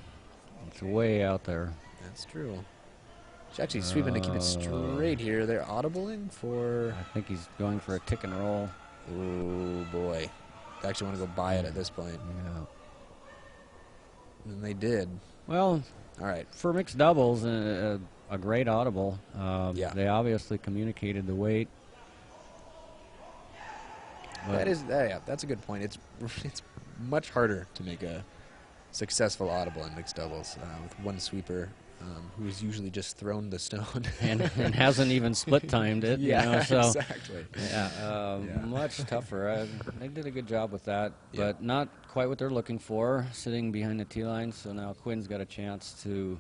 It's way out there. That's true. She's actually sweeping to keep it straight here. They're audibling for... I think he's going for a tick and roll. Ooh, boy. They actually want to go buy it at this point. Yeah. And they did. Well, All right. for mixed doubles, a great audible. Yeah. They obviously communicated the weight. But That's a good point. It's much harder to make a successful audible in mixed doubles with one sweeper who's usually just thrown the stone and hasn't even split timed it. Yeah, you know, so exactly. yeah, Yeah. much tougher. They did a good job with that, Yeah. but not quite what they're looking for. Sitting behind the tee line, so now Quinn's got a chance to.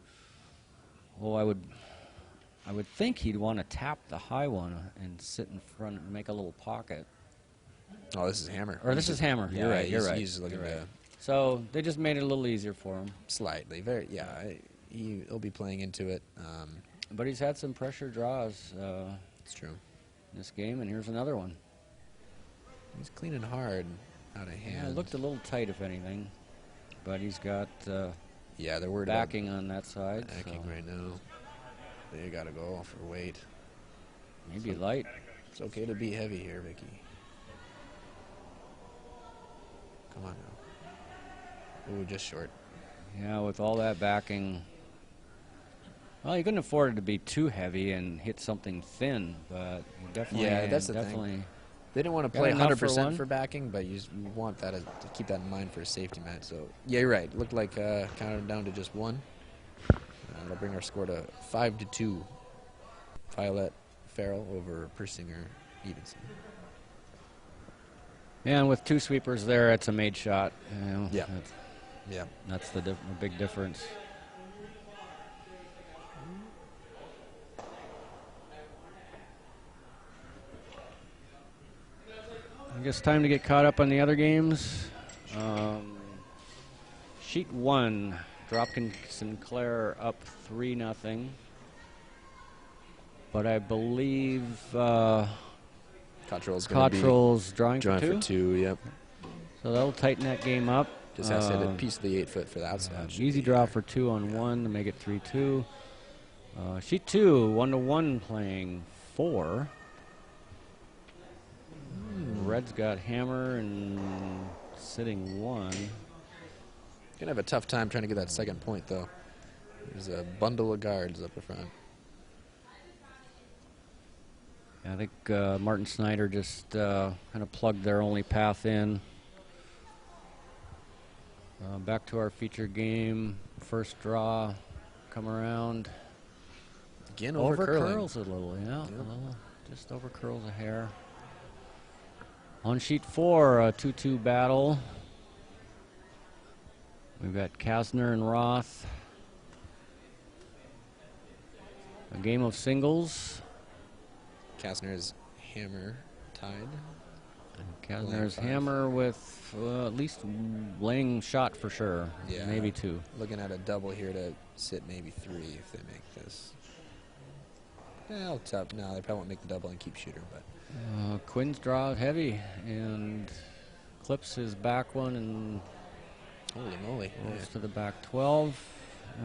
Well, I would think he'd want to tap the high one and sit in front and make a little pocket. Oh, this is Hammer. Or this is Hammer. Yeah, You're right. You're right. He's looking You're to right. So they just made it a little easier for him. slightly. He'll be playing into it. But he's had some pressure draws It's true. in this game, and here's another one. He's cleaning hard out of hand. Yeah, it looked a little tight, if anything, but he's got Yeah, they're worried backing on that side. about backing So right now. They got to go for weight. maybe light. It's okay to be heavy here, Vicky. Come on now. Ooh, just short. Yeah, with all that backing. Well, you couldn't afford it to be too heavy and hit something thin, but you definitely. Yeah, that's the definitely thing. They didn't want to Got play enough for 100% one? for backing, but you want that to keep that in mind for a safety match. So, yeah, you're right. Looked like counted down to just 1. That'll bring our score to 5-2. Violette, Farrell over Persinger, Evenson. Yeah, and with 2 sweepers there, it's a made shot. You know, Yeah. Yeah. That's the big difference. I guess time to get caught up on the other games. Sheet 1, Dropkin Sinclair up 3-0. But I believe Cottrell's going to be Cottrell's drawing drawing for for 2. Yep. So that'll tighten that game up. Just has to hit a piece of the 8-foot for the outside. Easy draw for 2 on 1 to make it 3-2. Sheet 2, 1-1 playing 4. Red's got hammer and sitting 1. Gonna have a tough time trying to get that second point, though. There's a bundle of guards up the front. I think Martin Snyder just kind of plugged their only path in. Back to our feature game. First draw, come around. Again, Over curling. curls a little, yeah. Yep. A little, just over curls a hair. On sheet 4, a 2-2 battle. We've got Kasner and Roth. A game of singles. Kasner's hammer tied. Kasner's 5. hammer with at least laying shot for sure. Yeah. Maybe 2. Looking at a double here to sit maybe 3 if they make this. Well, tough. No, they probably won't make the double and keep shooter, but. Quinn's draw heavy and clips his back one and Holy moly. goes to the back 12.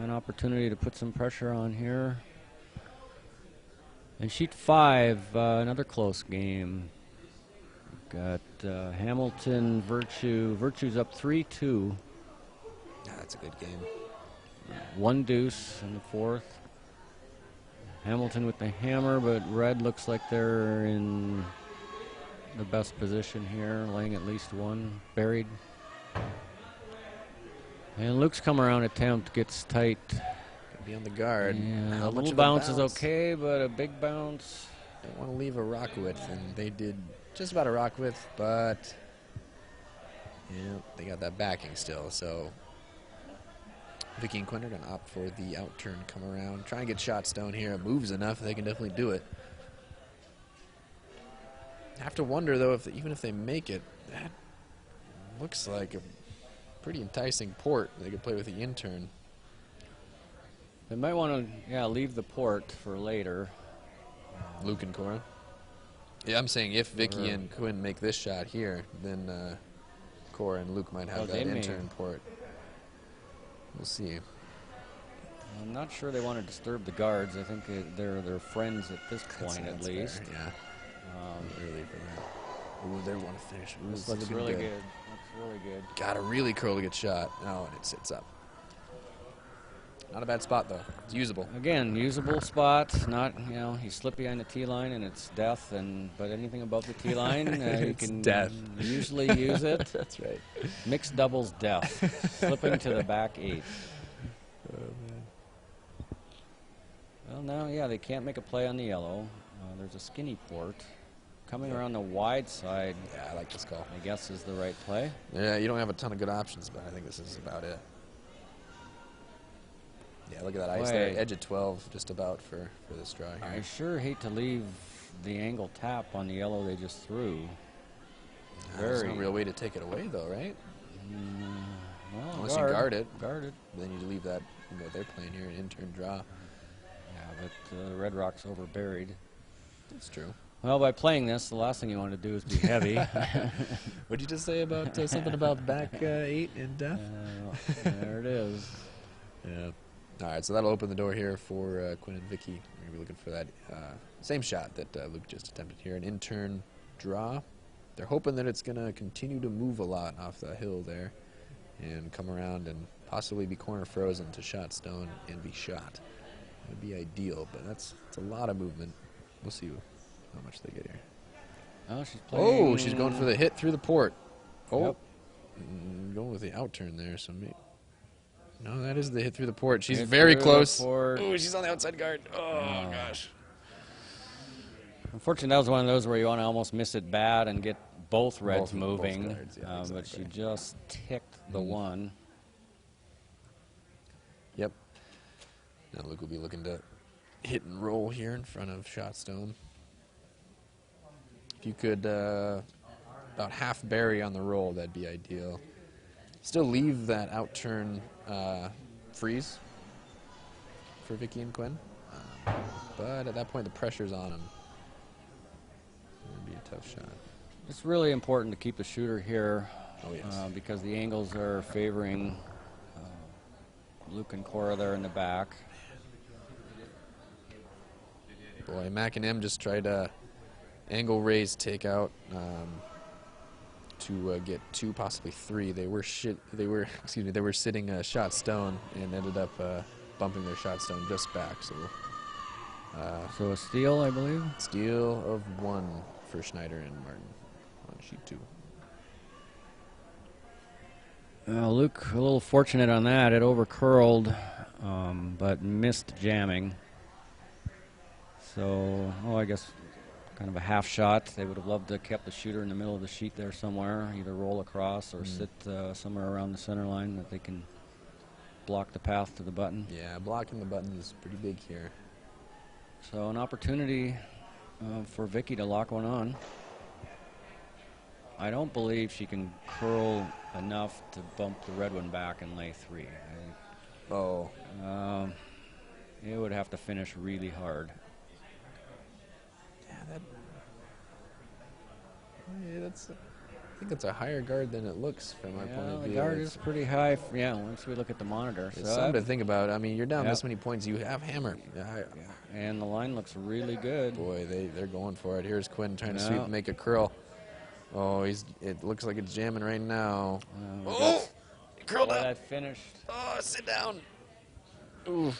An opportunity to put some pressure on here. And sheet 5, another close game. Got Hamilton, Virtue. Virtue's up 3-2. Yeah, that's a good game. 1 deuce in the 4th. Hamilton with the hammer, but Red looks like they're in the best position here, laying at least 1, buried. And Luke's come around attempt, gets tight. Gotta be on the guard. Yeah, How a much little of bounce is okay, but a big bounce. Don't want to leave a rock width, and they did just about a rock width, but yeah, they got that backing still. So Vicky and Quinn are going to opt for the outturn, come around, try and get shot stone here. It moves enough, they can definitely do it. I have to wonder, though, if even if they make it, that looks like a pretty enticing port they could play with the intern. They might want to, leave the port for later. Luke and Cora? Yeah, I'm saying if Vicky and Quinn make this shot here, then Cora and Luke might have that intern port. We'll see. I'm not sure they want to disturb the guards. I think they're friends at this point, at least. Fair, yeah. Early for that. Ooh, they want to finish. Ooh, This looks really good. Looks really good. Got a really curl to get shot. Oh, and it sits up. Not a bad spot, though. It's usable. Again, usable spot. Not, you slip behind the tee line and it's death. But anything above the tee line, you can usually use it. That's right. Mixed doubles death. Slipping to the back 8. Oh, man. Well, now, they can't make a play on the yellow. There's a skinny port. Coming around the wide side, Yeah, I like this call. I guess, is the right play. Yeah, you don't have a ton of good options, but I think this is about it. Yeah, look at that ice there. Edge of 12, just about for this draw here. I sure hate to leave the angle tap on the yellow they just threw. There's no real way to take it away, though, right? Well, Unless you guard it. Guard it. Then you leave that, what they're playing here, an intern draw. Yeah, but the Red Rock's over buried. That's true. Well, by playing this, the last thing you want to do is be heavy. What did you just say about something about back 8 in death? There it is. Yeah. All right, so that'll open the door here for Quinn and Vicky. We're going to be looking for that same shot that Luke just attempted here, an intern draw. They're hoping that it's going to continue to move a lot off the hill there and come around and possibly be corner frozen to shot stone and be shot. That would be ideal, but that's a lot of movement. We'll see how much they get here. Oh, she's playing. Oh, she's going for the hit through the port. Oh, Yep. Going with the outturn there. So no, that is the hit through the port. She's Hit very through close. the port. Oh, she's on the outside guard. Oh, gosh. Unfortunately, that was one of those where you want to almost miss it bad and get both Reds Both moving. guards, yeah, But she exactly. just ticked the one. Yep. Now Luke will be looking to hit and roll here in front of Shotstone. If you could about half bury on the roll, that'd be ideal. Still leave that outturn freeze for Vicky and Quinn. But at that point, the pressure's on them. It'd be a tough shot. It's really important to keep the shooter here Oh, yes. because the angles are favoring Luke and Cora there in the back. Boy, Mac and M just tried to angle raise takeout to get 2, possibly 3. They were sitting a shot stone and ended up bumping their shot stone just back. So a steal, I believe. steal of 1 for Schneider and Martin on sheet 2. Luke, a little fortunate on that. It overcurled, but missed jamming. So, I guess kind of a half shot. They would have loved to have kept the shooter in the middle of the sheet there somewhere, either roll across or sit somewhere around the center line that they can block the path to the button. Yeah, blocking the button is pretty big here. So an opportunity for Vicky to lock one on. I don't believe she can curl enough to bump the red one back and lay 3. It would have to finish really hard. Yeah, I think that's a higher guard than it looks from our point of view. The guard is pretty high. Once we look at the monitor. It's something to think about. I mean, you're down this many points. You have hammer. And the line looks really good. Boy, they're going for it. Here's Quinn trying to sweep and make a curl. Oh, it looks like it's jamming right now. He curled up. That finished. Oh, sit down. Ooh.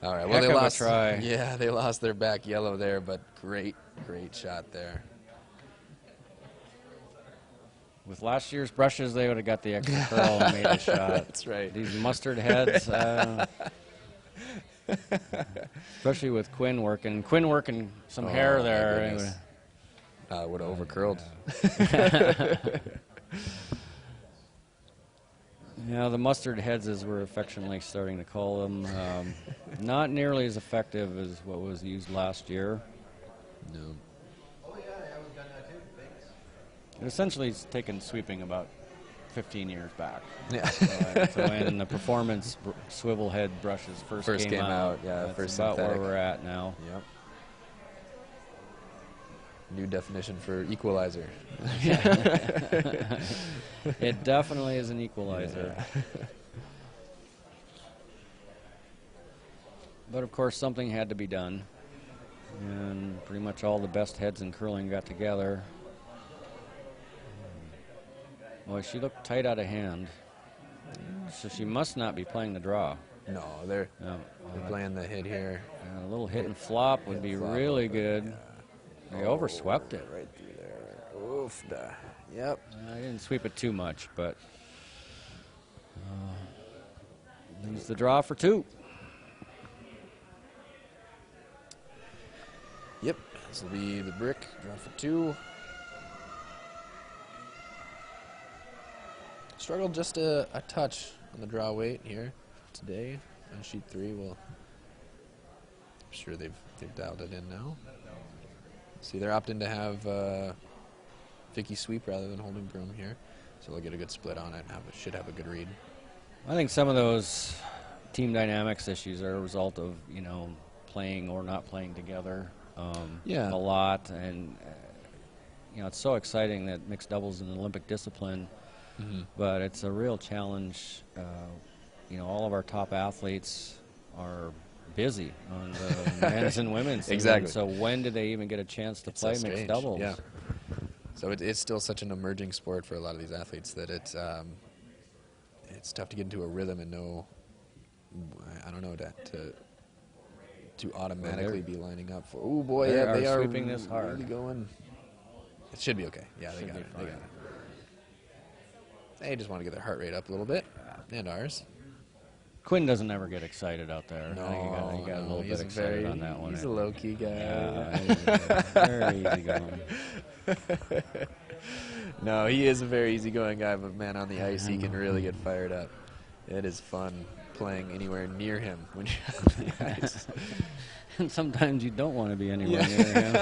All right, well, they lost. Try. Yeah, they lost their back yellow there, but great shot there. With last year's brushes, they would have got the extra curl and made a shot. That's right. These mustard heads, especially with Quinn working some hair there. Would have overcurled. The mustard heads, as we're affectionately starting to call them, not nearly as effective as what was used last year. No. It essentially is taken sweeping about 15 years back. Yeah. So when the performance swivel head brushes first came out, that's first about synthetic. where we're at now. Yep. New definition for equalizer. It definitely is an equalizer. Yeah. But of course, something had to be done, and pretty much all the best heads in curling got together. Boy, she looked tight out of hand, so she must not be playing the draw. No, they're playing the hit here. A little hit and flop would be really good. Yeah. They overswept it. Right through there. Oof. Yep. I didn't sweep it too much, but leaves the draw for 2. Yep. This will be the brick. Draw for 2. Struggled just a touch on the draw weight here today on sheet 3. I'm sure they've dialed it in now. See, they're opting to have Vicky sweep rather than holding broom here, so they'll get a good split on it and should have a good read. I think some of those team dynamics issues are a result of playing or not playing together a lot, and it's so exciting that mixed doubles is an Olympic discipline. Mm-hmm. But it's a real challenge. All of our top athletes are busy on the men's and women's. Exactly. So when do they even get a chance to play mixed doubles? Yeah. So it's still such an emerging sport for a lot of these athletes that it's tough to get into a rhythm and know. I don't know to automatically be lining up for. Oh boy, they are sweeping this hard. Really going. It should be okay. Yeah, they got it. They got it. They just want to get their heart rate up a little bit, and ours. Quinn doesn't ever get excited out there. No, he got a little bit excited on that one. He's a low-key guy. Yeah, very easygoing. No, he is a very easygoing guy, but man, on the ice, he can really get fired up. It is fun playing anywhere near him when you're on the ice. And sometimes you don't want to be anywhere near him.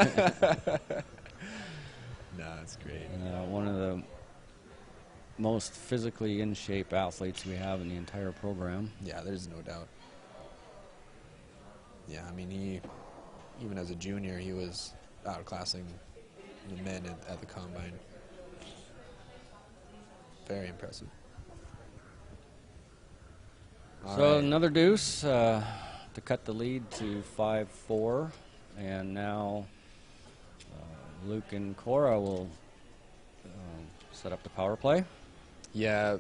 No, it's great. One of the most physically in shape athletes we have in the entire program. Yeah, there's no doubt. Yeah, I mean, even as a junior, he was outclassing the men at the combine. Very impressive. So another deuce to cut the lead to 5-4, and now Luke and Cora will set up the power play. Yeah,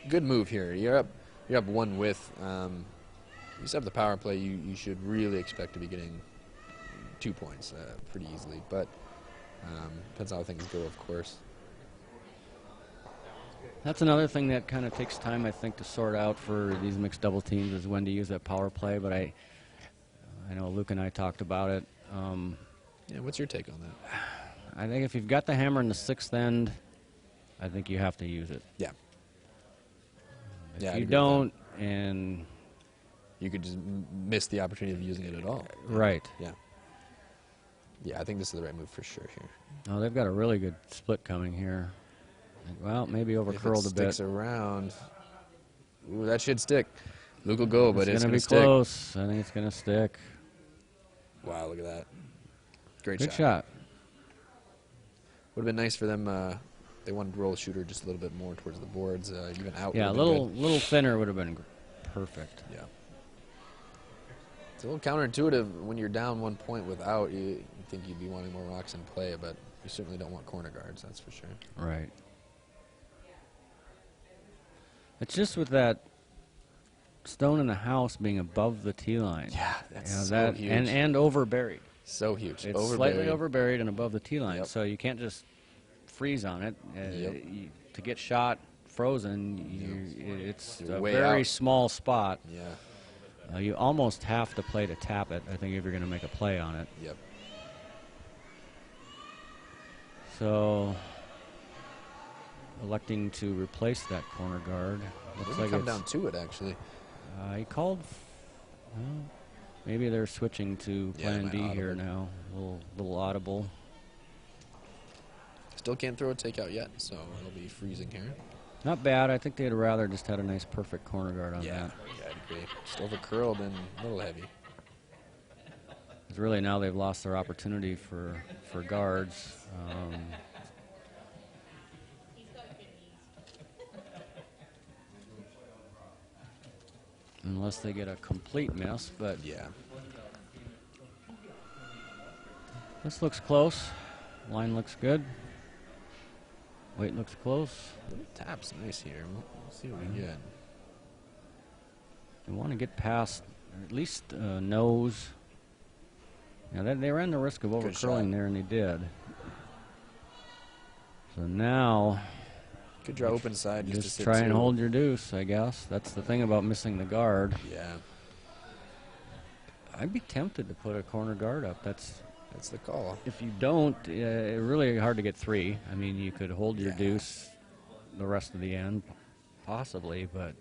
good move here. You're up one with. You set up the power play. You should really expect to be getting 2 points pretty easily, but depends on how things go, of course. That's another thing that kind of takes time, I think, to sort out for these mixed double teams is when to use that power play. But I know Luke and I talked about it. Yeah, what's your take on that? I think if you've got the hammer in the sixth end, I think you have to use it. Yeah. If you don't, and you could just miss the opportunity of using it at all. Right. Yeah. Yeah, I think this is the right move for sure here. Oh, they've got a really good split coming here. Well, maybe over-curled a bit. If it sticks around, ooh, that should stick. Luke will go, but it's going to stick. It's going to be close. I think it's going to stick. Wow, look at that. Great Good shot. Would have been nice for them. They wanted to roll the shooter just a little bit more towards the boards, even out. Yeah, a little thinner would have been perfect. Yeah. It's a little counterintuitive when you're down 1 point without. You think you'd be wanting more rocks in play, but you certainly don't want corner guards, that's for sure. Right. It's just with that stone in the house being above the tee line. Yeah, that's so huge. And over-buried. So huge. It's slightly over-buried and above the tee line, Yep. So you can't just freeze on it. Yep. To get shot frozen, it's You're a way very out. small spot. Yeah. You almost have to play to tap it, I think, if you're going to make a play on it. Yep. So, electing to replace that corner guard. Looks like come down to it, actually. He called. Well, maybe they're switching to Plan B here now. A little audible. Still can't throw a takeout yet, so it'll be freezing here. Not bad. I think they'd rather just had a nice, perfect corner guard on that. Yeah, I'd agree. Just over-curled and a little heavy. Because really now they've lost their opportunity for guards. Unless they get a complete miss, but yeah. This looks close. Line looks good. Weight looks close. Tap's nice here. We'll see what we get. You want to get past at least nose. Now they ran the risk of over-curling there, and they did. So now, could draw open side just to sit try and hold your deuce, I guess. That's the thing about missing the guard. Yeah. I'd be tempted to put a corner guard up. That's the call. If you don't, it's really hard to get three. I mean, you could hold your deuce the rest of the end, possibly, but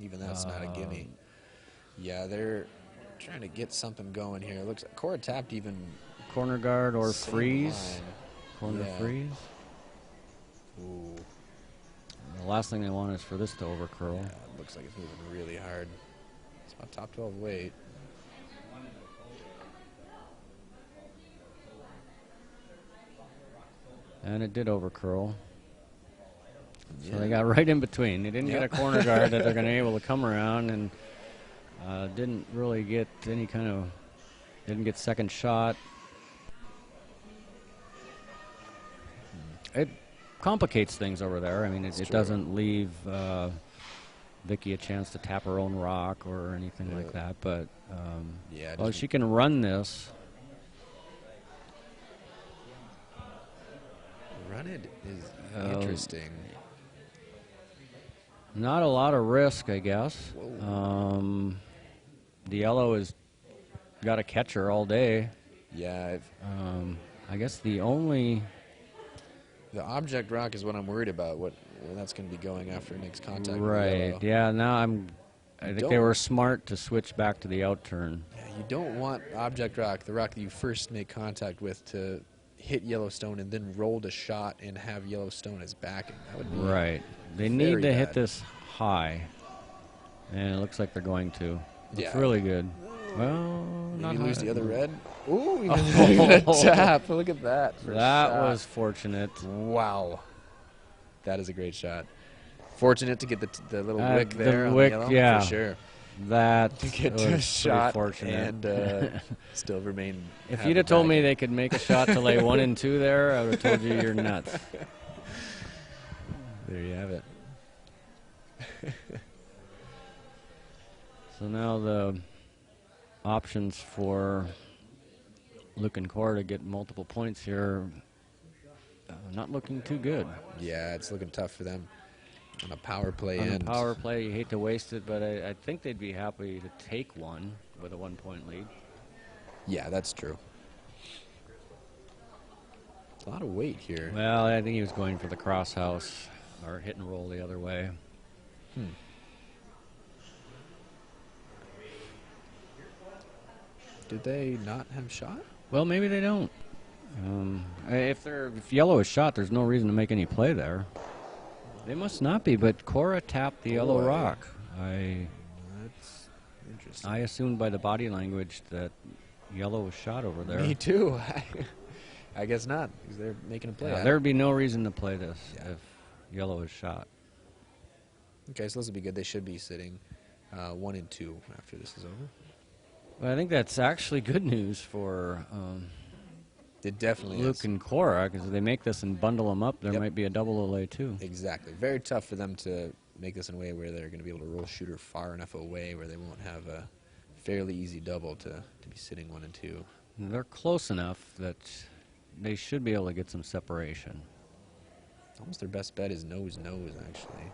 even that's not a gimme. Yeah, they're trying to get something going here. It looks like Cora tapped even corner guard or freeze. Line. Corner freeze. Ooh. And the last thing they want is for this to overcurl. Yeah, it looks like it's moving really hard. It's about top 12 weight. And it did overcurl. So they got right in between. They didn't get a corner guard that they're going to be able to come around, and didn't really get any kind of, didn't get second shot. It complicates things over there. I mean, it doesn't leave Vicky a chance to tap her own rock or anything like that. But well, she can run this. Granite is interesting. Not a lot of risk, I guess. The yellow has got a catcher all day. Yeah. I guess the only... The object rock is what I'm worried about, where that's going to be going after it makes contact right. with the yellow. Yeah, now I think they were smart to switch back to the out turn. Yeah, you don't want object rock, the rock that you first make contact with, to hit Yellowstone and then roll a shot and have Yellowstone as backing. That would be right. They need to hit this high, and it looks like they're going to. It's really good. Well, maybe lose the other red. Ooh, even a tap. Look at that. That was fortunate. Wow. That is a great shot. Fortunate to get the little wick the there on wick, the yellow, yeah. for sure. That To get was to a pretty shot fortunate. and still remain. If have you'd the have told me bag. they could make a shot to lay 1 and 2 there, I would have told you you're nuts. There you have it. So now the options for Luke and Cora to get multiple points here not looking too good. Yeah, it's looking tough for them on a power play On end. a power play, you hate to waste it, but I think they'd be happy to take one with a 1-point lead. Yeah, that's true. It's a lot of weight here. Well, I think he was going for the cross house or hit and roll the other way. Did they not have shot? Well, maybe they don't. If yellow is shot, there's no reason to make any play there. They must not be, but Cora tapped the yellow Boy. rock. That's interesting. I assumed by the body language that yellow was shot over there. Me too. I guess not, because they're making a play. Yeah, there would be no reason to play this if yellow is shot. Okay, so this will be good. They should be sitting 1 and 2 after this is over. Well, I think that's actually good news for It definitely Luke is. and Cora, because if they make this and bundle them up, there Yep. might be a double allay too. Exactly. Very tough for them to make this in a way where they're going to be able to roll shooter far enough away where they won't have a fairly easy double to be sitting 1 and 2. They're close enough that they should be able to get some separation. Almost their best bet is nose-nose, actually.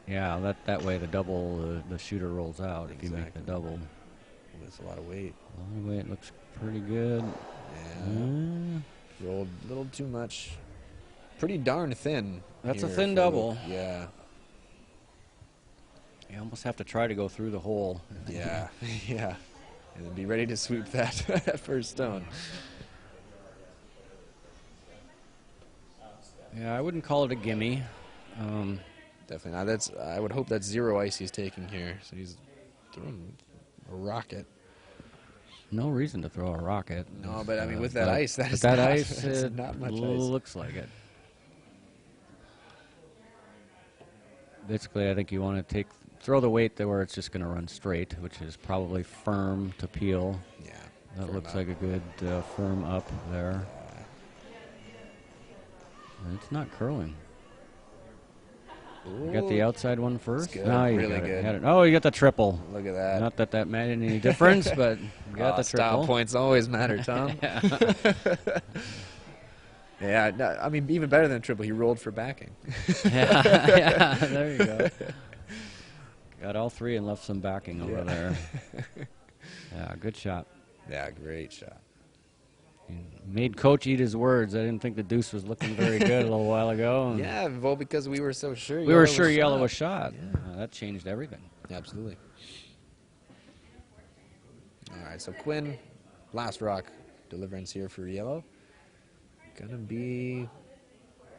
Yeah, that way the double, the shooter rolls out if you make the Exactly. double. That's a lot of weight. Anyway, it looks pretty good. Yeah. Rolled a little too much. Pretty darn thin. That's a here thin for double. Luke. Yeah. You almost have to try to go through the hole. Yeah. Yeah. And then be ready to sweep that, that first stone. Yeah, I wouldn't call it a gimme. Definitely not. I would hope that's 0 ice he's taking here. So he's throwing a rocket. No reason to throw a rocket. No, but I mean, with that ice, but that's that not, ice, that's it not much ice. looks like it. Basically, I think you want to throw the weight there where it's just going to run straight, which is probably firm to peel. Yeah. That firm looks up. like a good firm up there. And it's not curling. You got the Ooh, outside one first? good, No, you really got it. good. Had it. Oh, you got the triple. Look at that. Not that that made any difference, but you got the Style triple. points always matter, Tom. Yeah, no, I mean, even better than triple, he rolled for backing. Yeah, there you go. Got all three and left some backing over there. Yeah, good shot. Yeah, great shot. He made Coach eat his words. I didn't think the deuce was looking very good a little while ago. and Yeah, well, because we were so sure. we were sure yellow was shot. Yeah. That changed everything. Absolutely. All right, so Quinn, last rock deliverance here for yellow. Gonna be,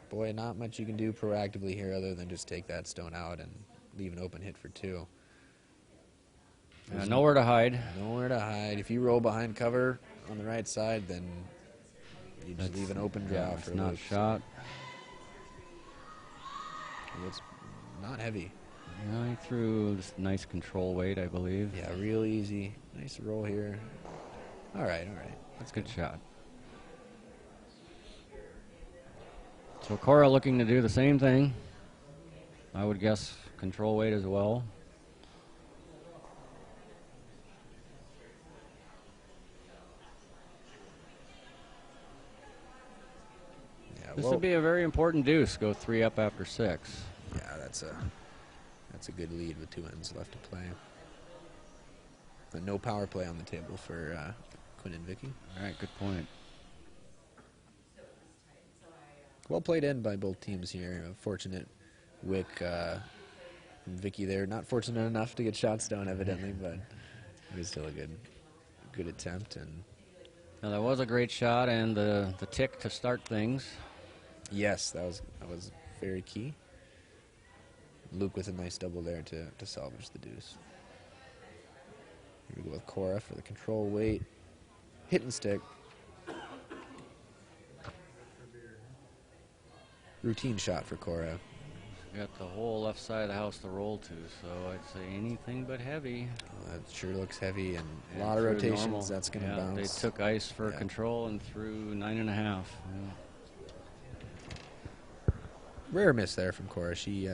boy, not much you can do proactively here other than just take that stone out and leave an open hit for 2. Nowhere to hide. Nowhere to hide. If you roll behind cover on the right side, then you just leave an open draw Yeah, for it's not Luke. shot. It's not heavy. Yeah, he threw this nice control weight, I believe. Yeah, real easy. Nice roll here. All right, all right. That's a good shot. So Cora looking to do the same thing. I would guess control weight as well. Yeah, This well, would be a very important deuce. Go 3 up after 6. yeah, that's a good lead with 2 ends left to play. But no power play on the table for Quinn and Vicky. All right, good point. Well played in by both teams here. A fortunate wick from Vicky there. Not fortunate enough to get shots down, evidently, but it was still a good attempt. And Now that was a great shot and the tick to start things. yes, that was very key. Luke with a nice double there to salvage the deuce. Here we go with Cora for the control weight. Hit and stick. Routine shot for Cora. Got the whole left side of the house to roll to, so I'd say anything but heavy. That sure looks heavy, and a And lot of threw rotations. normal. That's going to Yeah, bounce. they took ice for Yeah. control and threw 9.5. Rare miss there from Cora. She's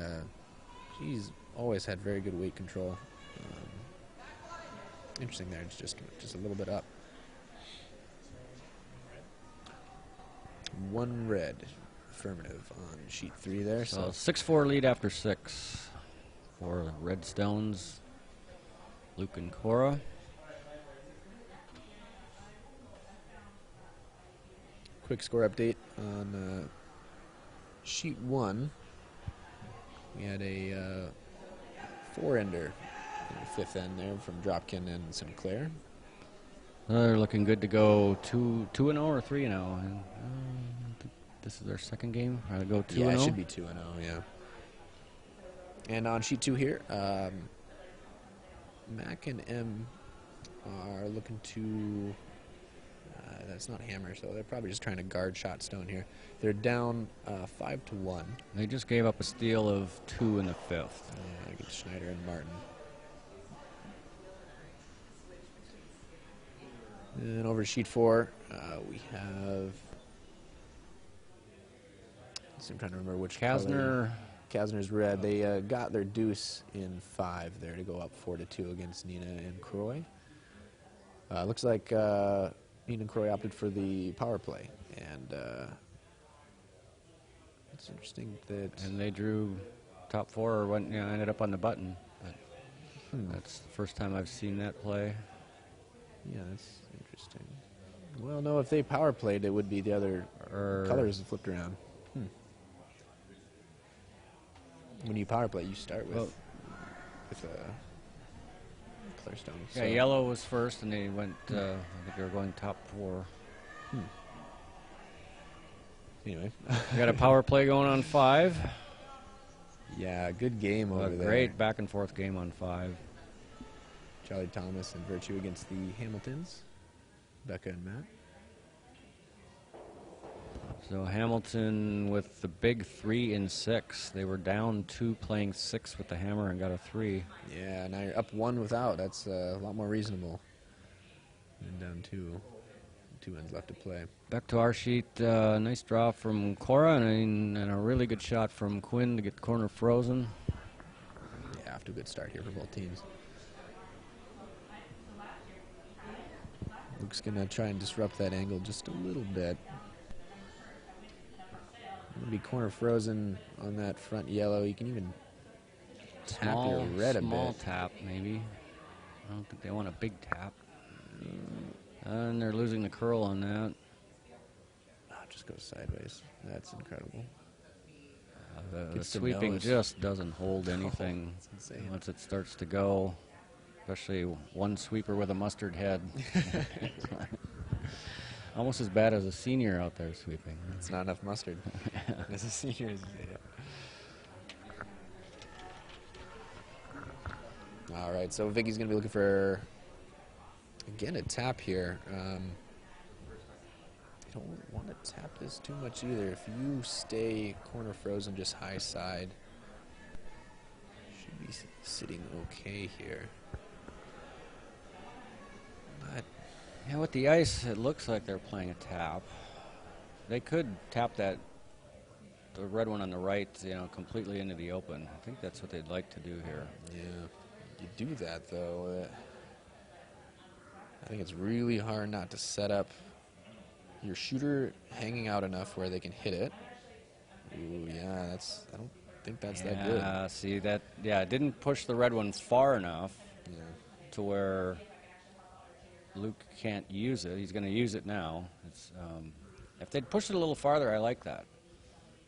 always had very good weight control. Interesting there. It's just a little bit up. One red. Affirmative on sheet 3 there. So So 6-4 lead after 6 for the Redstones, Luke and Cora. quick score update on sheet 1. We had a 4-ender in the 5th end there from Dropkin and Sinclair. They're looking good to go 2-0 or 3-0. And, this is their second game. I'll go 2-0. Yeah, it should be 2-0, yeah. And on sheet 2 here, Mac and M are looking to... that's not hammer, so they're probably just trying to guard shot stone here. They're down 5-1. They just gave up a steal of 2 in the 5th. Against Schneider and Martin. And over sheet 4, we have... I'm trying to remember which Kasner. Kasner's red. They got their deuce in 5 there to go up 4-2 against Nina and Croy. Looks like Nina and Croy opted for the power play, and it's interesting that. And they drew top 4 or went, ended up on the button. But that's the first time I've seen that play. Yeah, that's interesting. Well, no, if they power played, it would be the other colors flipped around. When you power play, you start with Clearstone. Yeah, yellow was first, and they went. I think they were going top 4. Anyway, We got a power play going on 5. yeah, good game over there. Great back and forth game on 5. Charlie Thomas and Virtue against the Hamiltons, Becca and Matt. So Hamilton with the big 3 in 6. They were down 2 playing 6 with the hammer and got a 3. Yeah, now you're up 1 without. That's a lot more reasonable. And down 2. 2 ends left to play. Back to our sheet. Nice draw from Cora and a really good shot from Quinn to get the corner frozen. Yeah, off to a good start here for both teams. Luke's going to try and disrupt that angle just a little bit. Going to be corner frozen on that front yellow. You can even tap your red a bit. Small tap, maybe. I don't think they want a big tap. And they're losing the curl on that. Just goes sideways. That's incredible. The Gets the sweeping nose. just doesn't hold anything That's insane. once it starts to go. Especially one sweeper with a mustard head. Almost as bad as a senior out there sweeping. It's not enough mustard. As a senior. Yeah. All right, so Vicky's going to be looking for, again, a tap here. You don't want to tap this too much either. If you stay corner frozen, just high side, should be sitting okay here. But Yeah, with the ice, it looks like they're playing a tap. They could tap the red one on the right, completely into the open. I think that's what they'd like to do here. yeah, you do that though. I think it's really hard not to set up your shooter hanging out enough where they can hit it. Ooh, yeah, I don't think that's that good. Yeah, see that? Yeah, it didn't push the red one far enough Yeah. to where Luke can't use it. He's going to use it now. If they'd pushed it a little farther, I like that.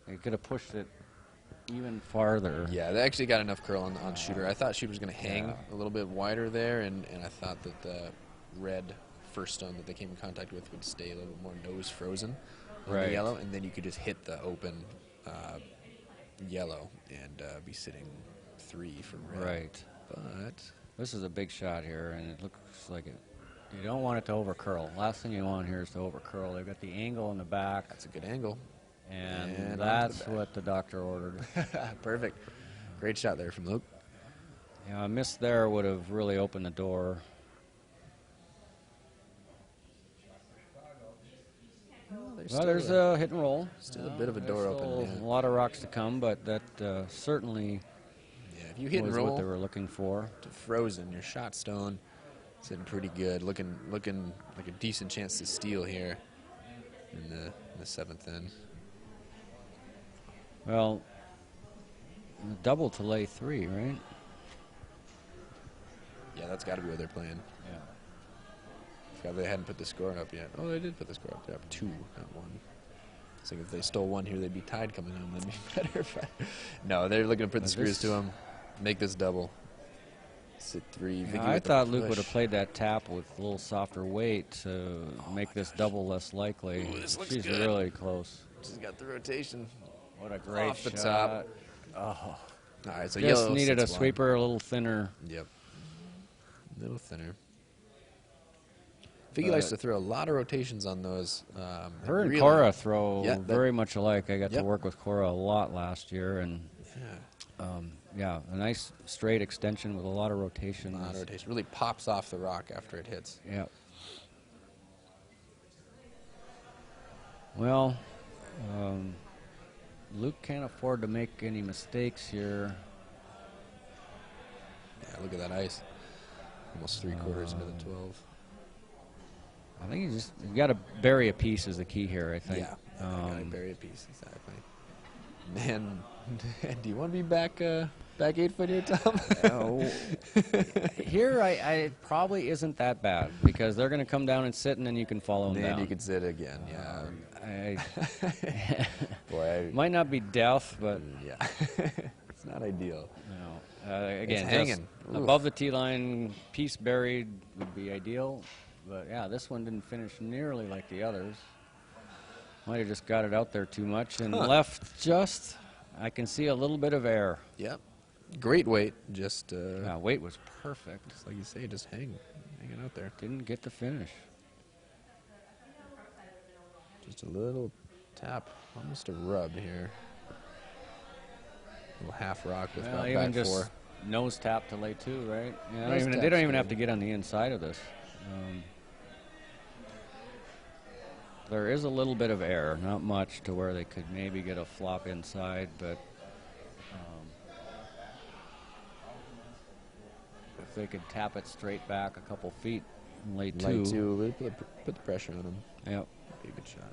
They could have pushed it even farther. Yeah, they actually got enough curl on shooter. I thought shooter was going to hang a little bit wider there, and I thought that the red first stone that they came in contact with would stay a little bit more nose frozen on the yellow, and then you could just hit the open yellow and be sitting 3 from red. Right. But This is a big shot here, and it looks like it. You don't want it to over curl. Last thing you want here is to over curl. They've got the angle in the back. that's a good angle. And onto the that's back. what the doctor ordered. Perfect. Great shot there from Luke. A miss there would have really opened the door. Well, there's a hit and roll. Still a bit of a There's door open. still Yeah. A lot of rocks to come, but that certainly Yeah, if you hit and was what roll they were looking for. to frozen, your shot stone is hitting pretty good. Looking like a decent chance to steal here in the 7th end. Well, double to lay 3, right? Yeah, that's got to be what they're playing. Yeah. Forgot they hadn't put the score up yet. Oh, they did put the score up. They're up 2, not 1. I think if they stole 1 here, they'd be tied coming home. That'd be better. But no, they're looking to put the screws to them. Make this double. Sit 3. Vicky I with the thought Luke push. would have played that tap with a little softer weight to make this double less likely. Ooh, this looks She's good. really close. She's got the rotation. What a great Off the shot. top. Oh, All right, so just yellow needed a sits 1. sweeper a little thinner. Yep. A little thinner. Vicky likes to throw a lot of rotations on those. Her and really- Cora throw Yeah, that- very much alike. I got Yep. to work with Cora a lot last year, and Yeah, a nice straight extension with a lot of rotation. a lot of rotation. Really pops off the rock after it hits. Yeah. Well, Luke can't afford to make any mistakes here. Yeah, look at that ice. Almost 3/4 into the 12. I think you got to bury a piece is the key here, I think. Yeah, gotta bury a piece, exactly. Man, do you want to be back 8 foot here, Tom? Here, it probably isn't that bad because they're going to come down and sit, and then you can follow them Then down. you can sit again, yeah. Boy, Might not be death, but yeah. It's not ideal. again, hanging. just above the tee line, piece buried would be ideal. But yeah, this one didn't finish nearly like the others. Might have just got it out there too much and left just. I can see a little bit of air. Yep. Great weight. Just, Yeah, weight was perfect. just like you say, just hanging out there. Didn't get the finish. Just a little tap, almost a rub here. A little half rock with Well, about even back just 4. nose tap to lay 2, right? Yeah, Nose they tap's don't even have good. to get on the inside of this. There is a little bit of air, not much, to where they could maybe get a flop inside, but if they could tap it straight back a couple feet and lay 2. Light 2, really put the pressure on him. Yep. Be a good shot.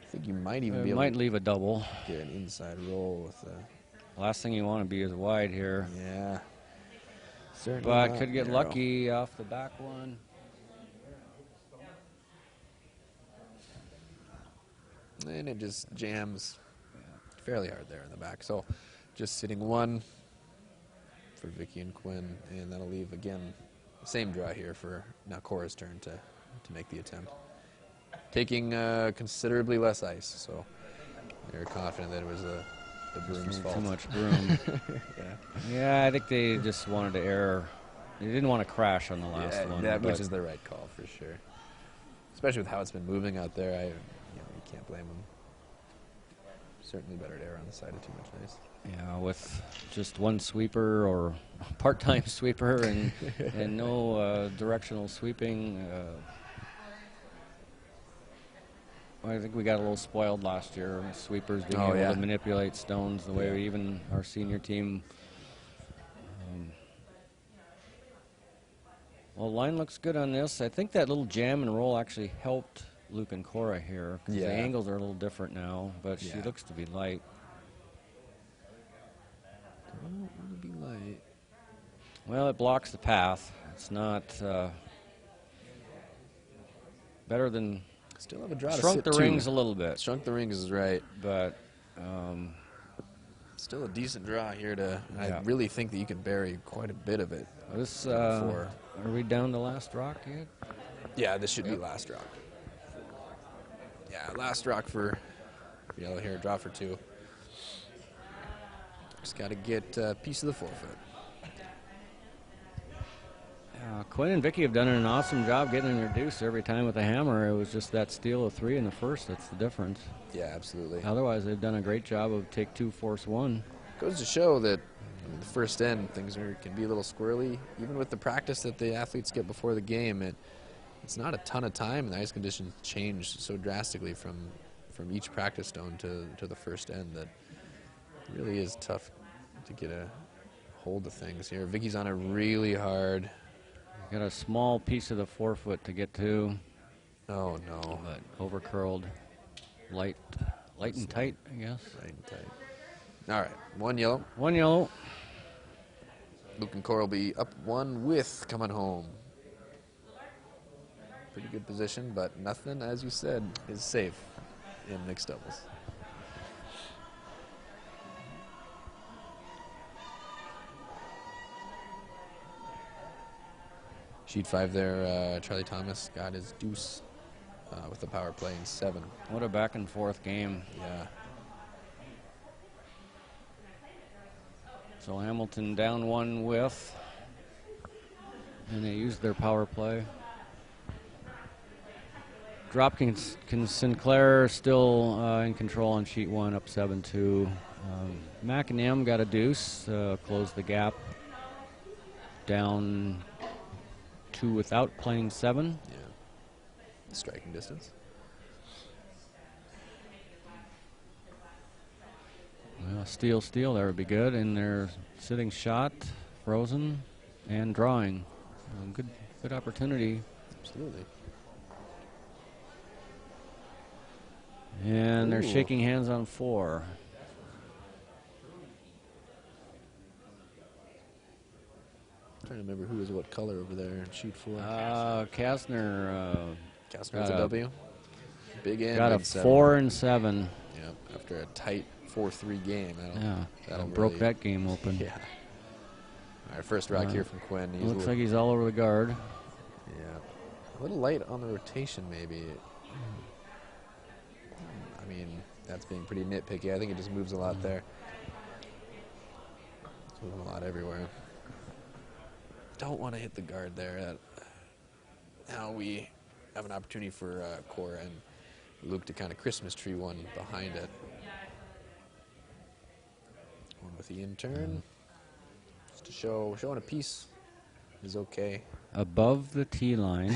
I think you might even It be able might to leave a double. get an inside roll with Last thing you want to be is wide here. yeah. Certainly But not could get narrow. lucky off the back one. And it just jams fairly hard there in the back. So just sitting 1 for Vicky and Quinn, and that'll leave again the same draw here for now Cora's turn to make the attempt. Taking considerably less ice, so they're confident that it was the broom's fault. Too much broom. Yeah. Yeah, I think they just wanted to err. They didn't want to crash on the last Yeah, one. which but is the right call for sure. Especially with how it's been moving out there, you can't blame them. Certainly better to err on the side of too much ice. yeah, with just one sweeper or part-time sweeper and no directional sweeping. I think we got a little spoiled last year. Sweepers being able to manipulate stones the way even our senior team. Well, line looks good on this. I think that little jam and roll actually helped Luke and Cora here. 'Cause the angles are a little different now, but she looks to be light. Don't want to be light. Well, it blocks the path. It's not better than Still have a draw to shrunk sit the 2. rings a little bit, Shrunk the rings is right. but Still a decent draw here to. Yeah. I really think that you can bury quite a bit of it. this Four. are we down to last rock yet? Yeah, this should be last rock. Yeah, last rock for yellow here. Draw for 2. Just got to get a piece of the 4 foot. Quinn and Vicky have done an awesome job getting introduced every time with a hammer. It was just that steal of 3 in the first that's the difference. Yeah, absolutely. Otherwise, they've done a great job of take 2, force 1. Goes to show that the first end, things can be a little squirrely. Even with the practice that the athletes get before the game, it's not a ton of time, and the ice conditions change so drastically from each practice stone to the first end that it really is tough to get a hold of things here. Vicky's on it really hard. Got a small piece of the forefoot to get to. Oh, no. But over curled. Light and tight, I guess. Light and tight. All right, 1 yellow. 1 yellow. Luke and Cora will be up 1 with coming home. Pretty good position, but nothing, as you said, is safe in mixed doubles. Sheet 5 there, Charlie Thomas got his deuce with the power play in 7. What a back and forth game. Yeah. So Hamilton down 1 with, and they used their power play. Dropkins Sinclair still in control on sheet 1, up 7-2. Mac and M got a deuce, closed the gap. Down 2 without playing 7. Yeah. Striking distance. Well, steal, that would be good. And they're sitting shot, frozen, and drawing. Good opportunity. Absolutely. And they're Ooh. shaking hands on 4. Trying to remember who was what color over there in sheet 4. Kastner Kastner's a W. Big end. got a in 7. 4 and 7. Yep. After a tight 4-3 game. That broke that game open. Yeah. All right, first rock here from Quinn. Looks like he's all over the guard. Yeah. A little light on the rotation, maybe. I mean, that's being pretty nitpicky. I think it just moves a lot there. It's moving a lot everywhere. Don't want to hit the guard there. Now we have an opportunity for Cora and Luke to kind of Christmas tree one behind it. One with the intern. Just to showing a piece is okay. Above the tee line.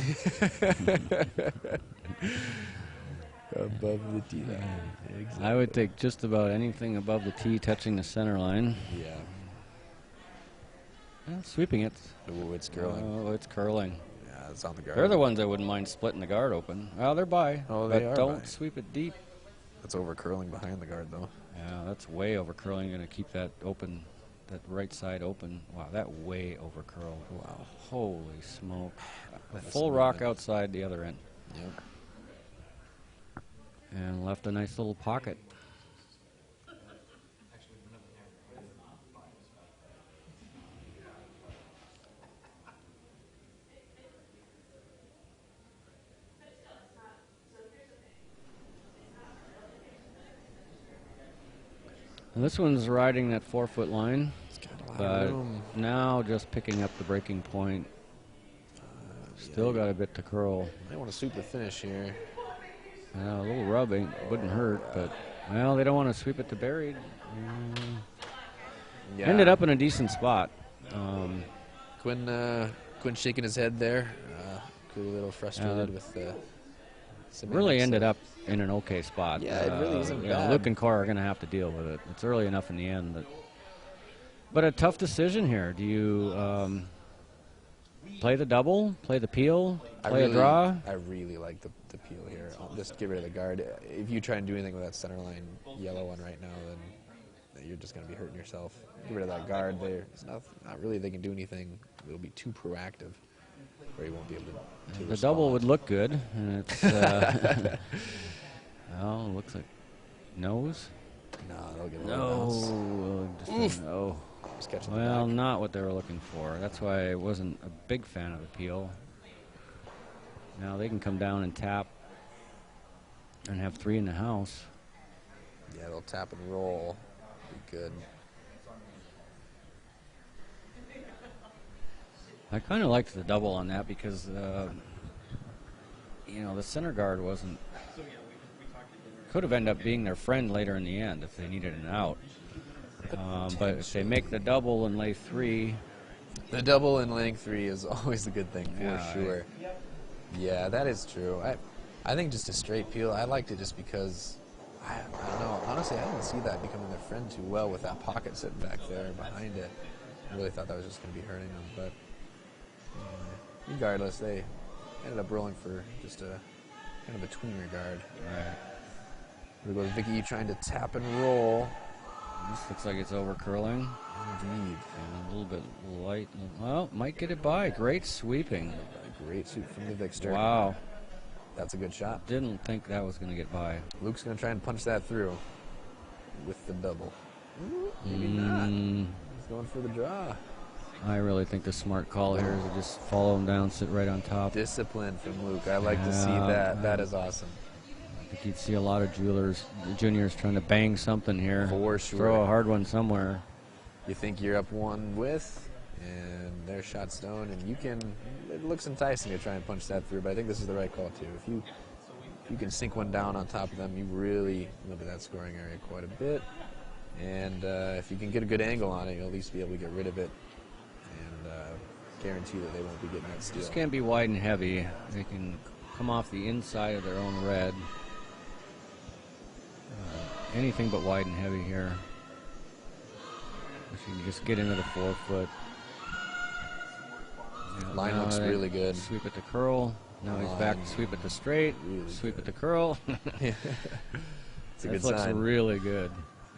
Above the tee line. Exactly. I would take just about anything above the tee touching the center line. Yeah. Sweeping it. Oh, it's curling. Oh, it's curling. Yeah, it's on the guard. They're the ones I wouldn't mind splitting the guard open. Well, they're by. Oh, they but are don't by. sweep it deep. That's over curling behind the guard, though. Yeah, that's way over curling. Going to keep that open, that right side open. Wow, that way over curl. Wow. Holy smoke. A That is full some rock movement. outside the other end. Yep. And left a nice little pocket. And this one's riding that 4-foot line, It's got a lot but of room. now just picking up the breaking point. Still got a bit to curl. I want to sweep the finish here. A little rubbing wouldn't hurt, but well, they don't want to sweep it to buried. Yeah. Ended up in a decent spot. Quinn shaking his head there. Clearly a little frustrated with the. Really ended up in an okay spot. Yeah, it really isn't you know, bad. Luke and Cora are going to have to deal with it. It's early enough in the end. But a tough decision here. Do you play the double, play the peel, play a draw? I really like the peel here. I'll just get rid of the guard. If you try and do anything with that center line yellow one right now, then you're just going to be hurting yourself. Get rid of that guard there. It's not really they can do anything. It'll be too proactive, or you won't be able to The respond. double would look good. And it's, well, it looks like nose. No, they'll get a little No. Oof. No. Just catching the Well, back. not what they were looking for. That's why I wasn't a big fan of the peel. Now they can come down and tap and have 3 in the house. Yeah, they'll tap and roll. Be good. I kind of liked the double on that because, you know, the center guard wasn't. Could have ended up being their friend later in the end if they needed an out. But if they make the double and lay 3. The double and laying 3 is always a good thing for Yeah, sure. Yeah, that is true. I think just a straight peel, I liked it just because, I don't know, honestly, I didn't see that becoming their friend too well with that pocket sitting back there behind it. I really thought that was just going to be hurting them, but regardless, they ended up rolling for just a kind of a tween regard. Right. There goes Vicky trying to tap and roll. This looks like it's over curling. Indeed. And a little bit light. Well, might get it by. Great sweeping. A great sweep from the Vicster. Wow. That's a good shot. Didn't think that was going to get by. Luke's going to try and punch that through with the double. Maybe not. He's going for the draw. I really think the smart call here is to just follow him down, sit right on top. Discipline from Luke. I like to see that. That is awesome. I think you'd see a lot of juniors trying to bang something here. For sure. Throw a hard one somewhere. You think you're up 1 with, and their shot stone, and you can. It looks enticing to try and punch that through, but I think this is the right call too. If you can sink one down on top of them, you really limit that scoring area quite a bit. And if you can get a good angle on it, you'll at least be able to get rid of it and guarantee that they won't be getting that steal. Just can't be wide and heavy. They can come off the inside of their own red. Anything but wide and heavy here. If you can just get into the 4-foot. Line looks really good. Sweep it to curl. Now he's back to sweep it to straight. Really sweep it to curl. It's a good looks sign. really good.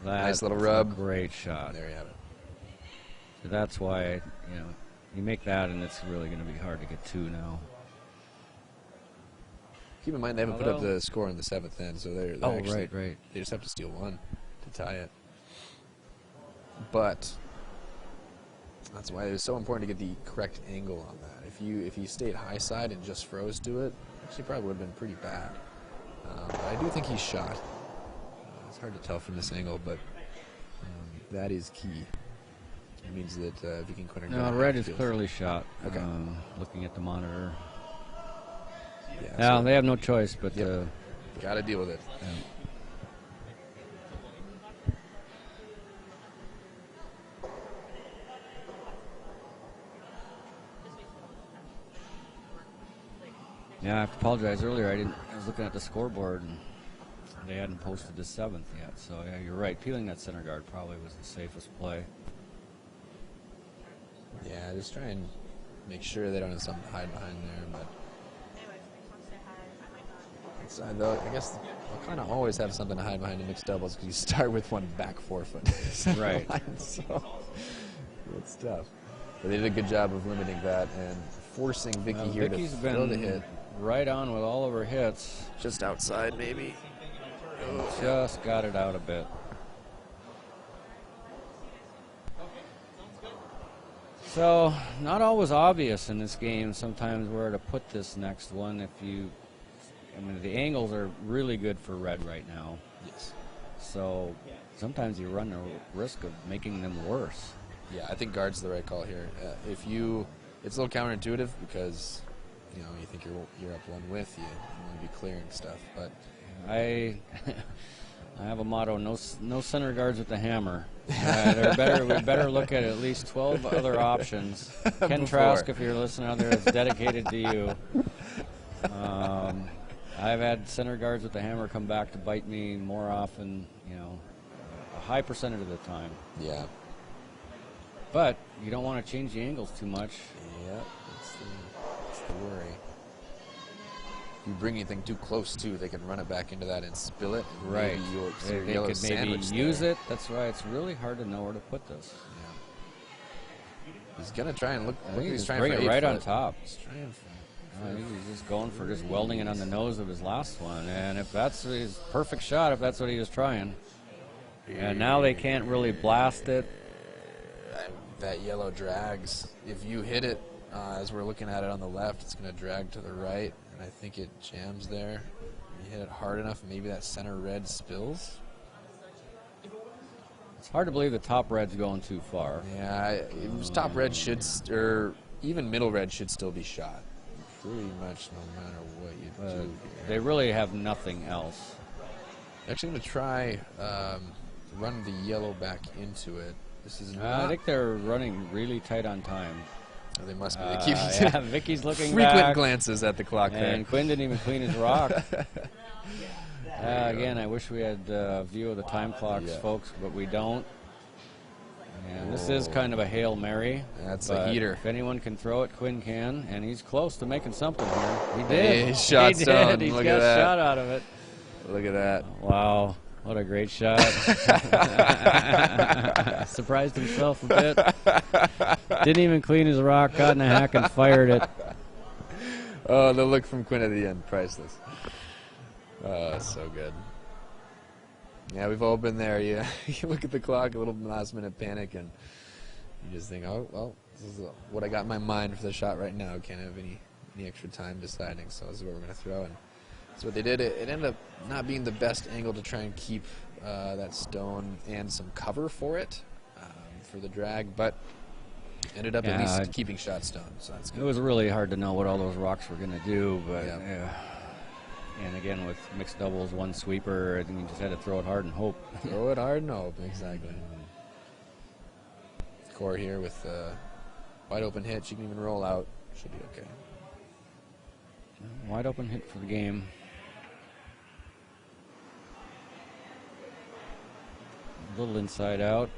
Nice little rub. Great shot. There you have it. So that's why, you make that and it's really going to be hard to get 2 now. Keep in mind they haven't put up the score in the 7th end, so they're actually, right. They just have to steal 1 to tie it. But that's why it was so important to get the correct angle on that. If you stayed high side and just froze to it, actually probably would have been pretty bad. But I do think he's shot. It's hard to tell from this angle, but that is key. It means that Viking Quinter. No, red is clearly shot. Okay. Looking at the monitor. Yeah, now so they have no choice but to. Got to deal with it. Yeah, I apologize earlier. I was looking at the scoreboard and they hadn't posted the 7th yet. So yeah, you're right. Peeling that center guard probably was the safest play. Yeah, just try and make sure they don't have something to hide behind there. But inside though, I guess I'll kind of always have something to hide behind in mixed doubles because you start with 1 back 4-foot. Right. So it's tough. But they did a good job of limiting that and forcing Vicky here Vicky's to throw the been hit. right on with all of her hits. Just outside, maybe. Just got it out a bit. So, not always obvious in this game sometimes where to put this next one. The angles are really good for red right now. Yes. So, sometimes you run the risk of making them worse. Yeah, I think guard's the right call here. It's a little counterintuitive because, you think you're up 1 with, you want to be clearing stuff, but I have a motto: no center guards with the hammer. We better look at least 12 other options. Ken Trask, if you're listening out there, it's dedicated to you. I've had center guards with the hammer come back to bite me more often, a high percentage of the time. yeah. But you don't want to change the angles too much. Yep, that's the worry. If you bring anything too close, too, they can run it back into that and spill it. Right. Maybe you'll see They yellow could maybe sandwich use there. it. That's why it's really hard to know where to put this. Yeah. He's going to try and look He's he's trying bring for it right 8 on foot. top. He's trying for He's just going for just welding it on the nose of his last one. And if that's his perfect shot, if that's what he was trying. And now they can't really blast it. that yellow drags. If you hit it, as we're looking at it on the left, it's going to drag to the right, and I think it jams there. You hit it hard enough, maybe that center red spills. It's hard to believe the top red's going too far. Yeah, top red should, or even middle red should still be shot. Pretty much no matter what you do here. They really have nothing else. Actually, I'm going to try run the yellow back into it. This is I think they're running really tight on time. Oh, they must be. They keep yeah, Vicky's looking frequent back, glances at the clock there. and Quinn didn't even clean his rock. Again, I wish we had a view of the time clocks, folks, but we don't. And this is kind of a Hail Mary. That's a heater. If anyone can throw it, Quinn can, and he's close to making something here. He did. Hey, he shot stone. He Look got at that. shot out of it. Look at that. Wow, what a great shot. Surprised himself a bit. Didn't even clean his rock, got in a hack and fired it. Oh, the look from Quinn at the end, priceless. So good. Yeah, we've all been there. You look at the clock, a little last-minute panic, and you just think, oh, well, this is what I got in my mind for the shot right now. Can't have any extra time deciding, so this is what we're going to throw. And that's what they did. It ended up not being the best angle to try and keep that stone and some cover for it, for the drag, but ended up at least keeping shot stone, so that's good. It was really hard to know what all those rocks were going to do, but... Yeah. And again, with mixed doubles, one sweeper, I think you just had to throw it hard and hope. Throw it hard and hope, exactly. Core here with wide open hit. She can even roll out. Should be okay. Wide open hit for the game. A little inside out.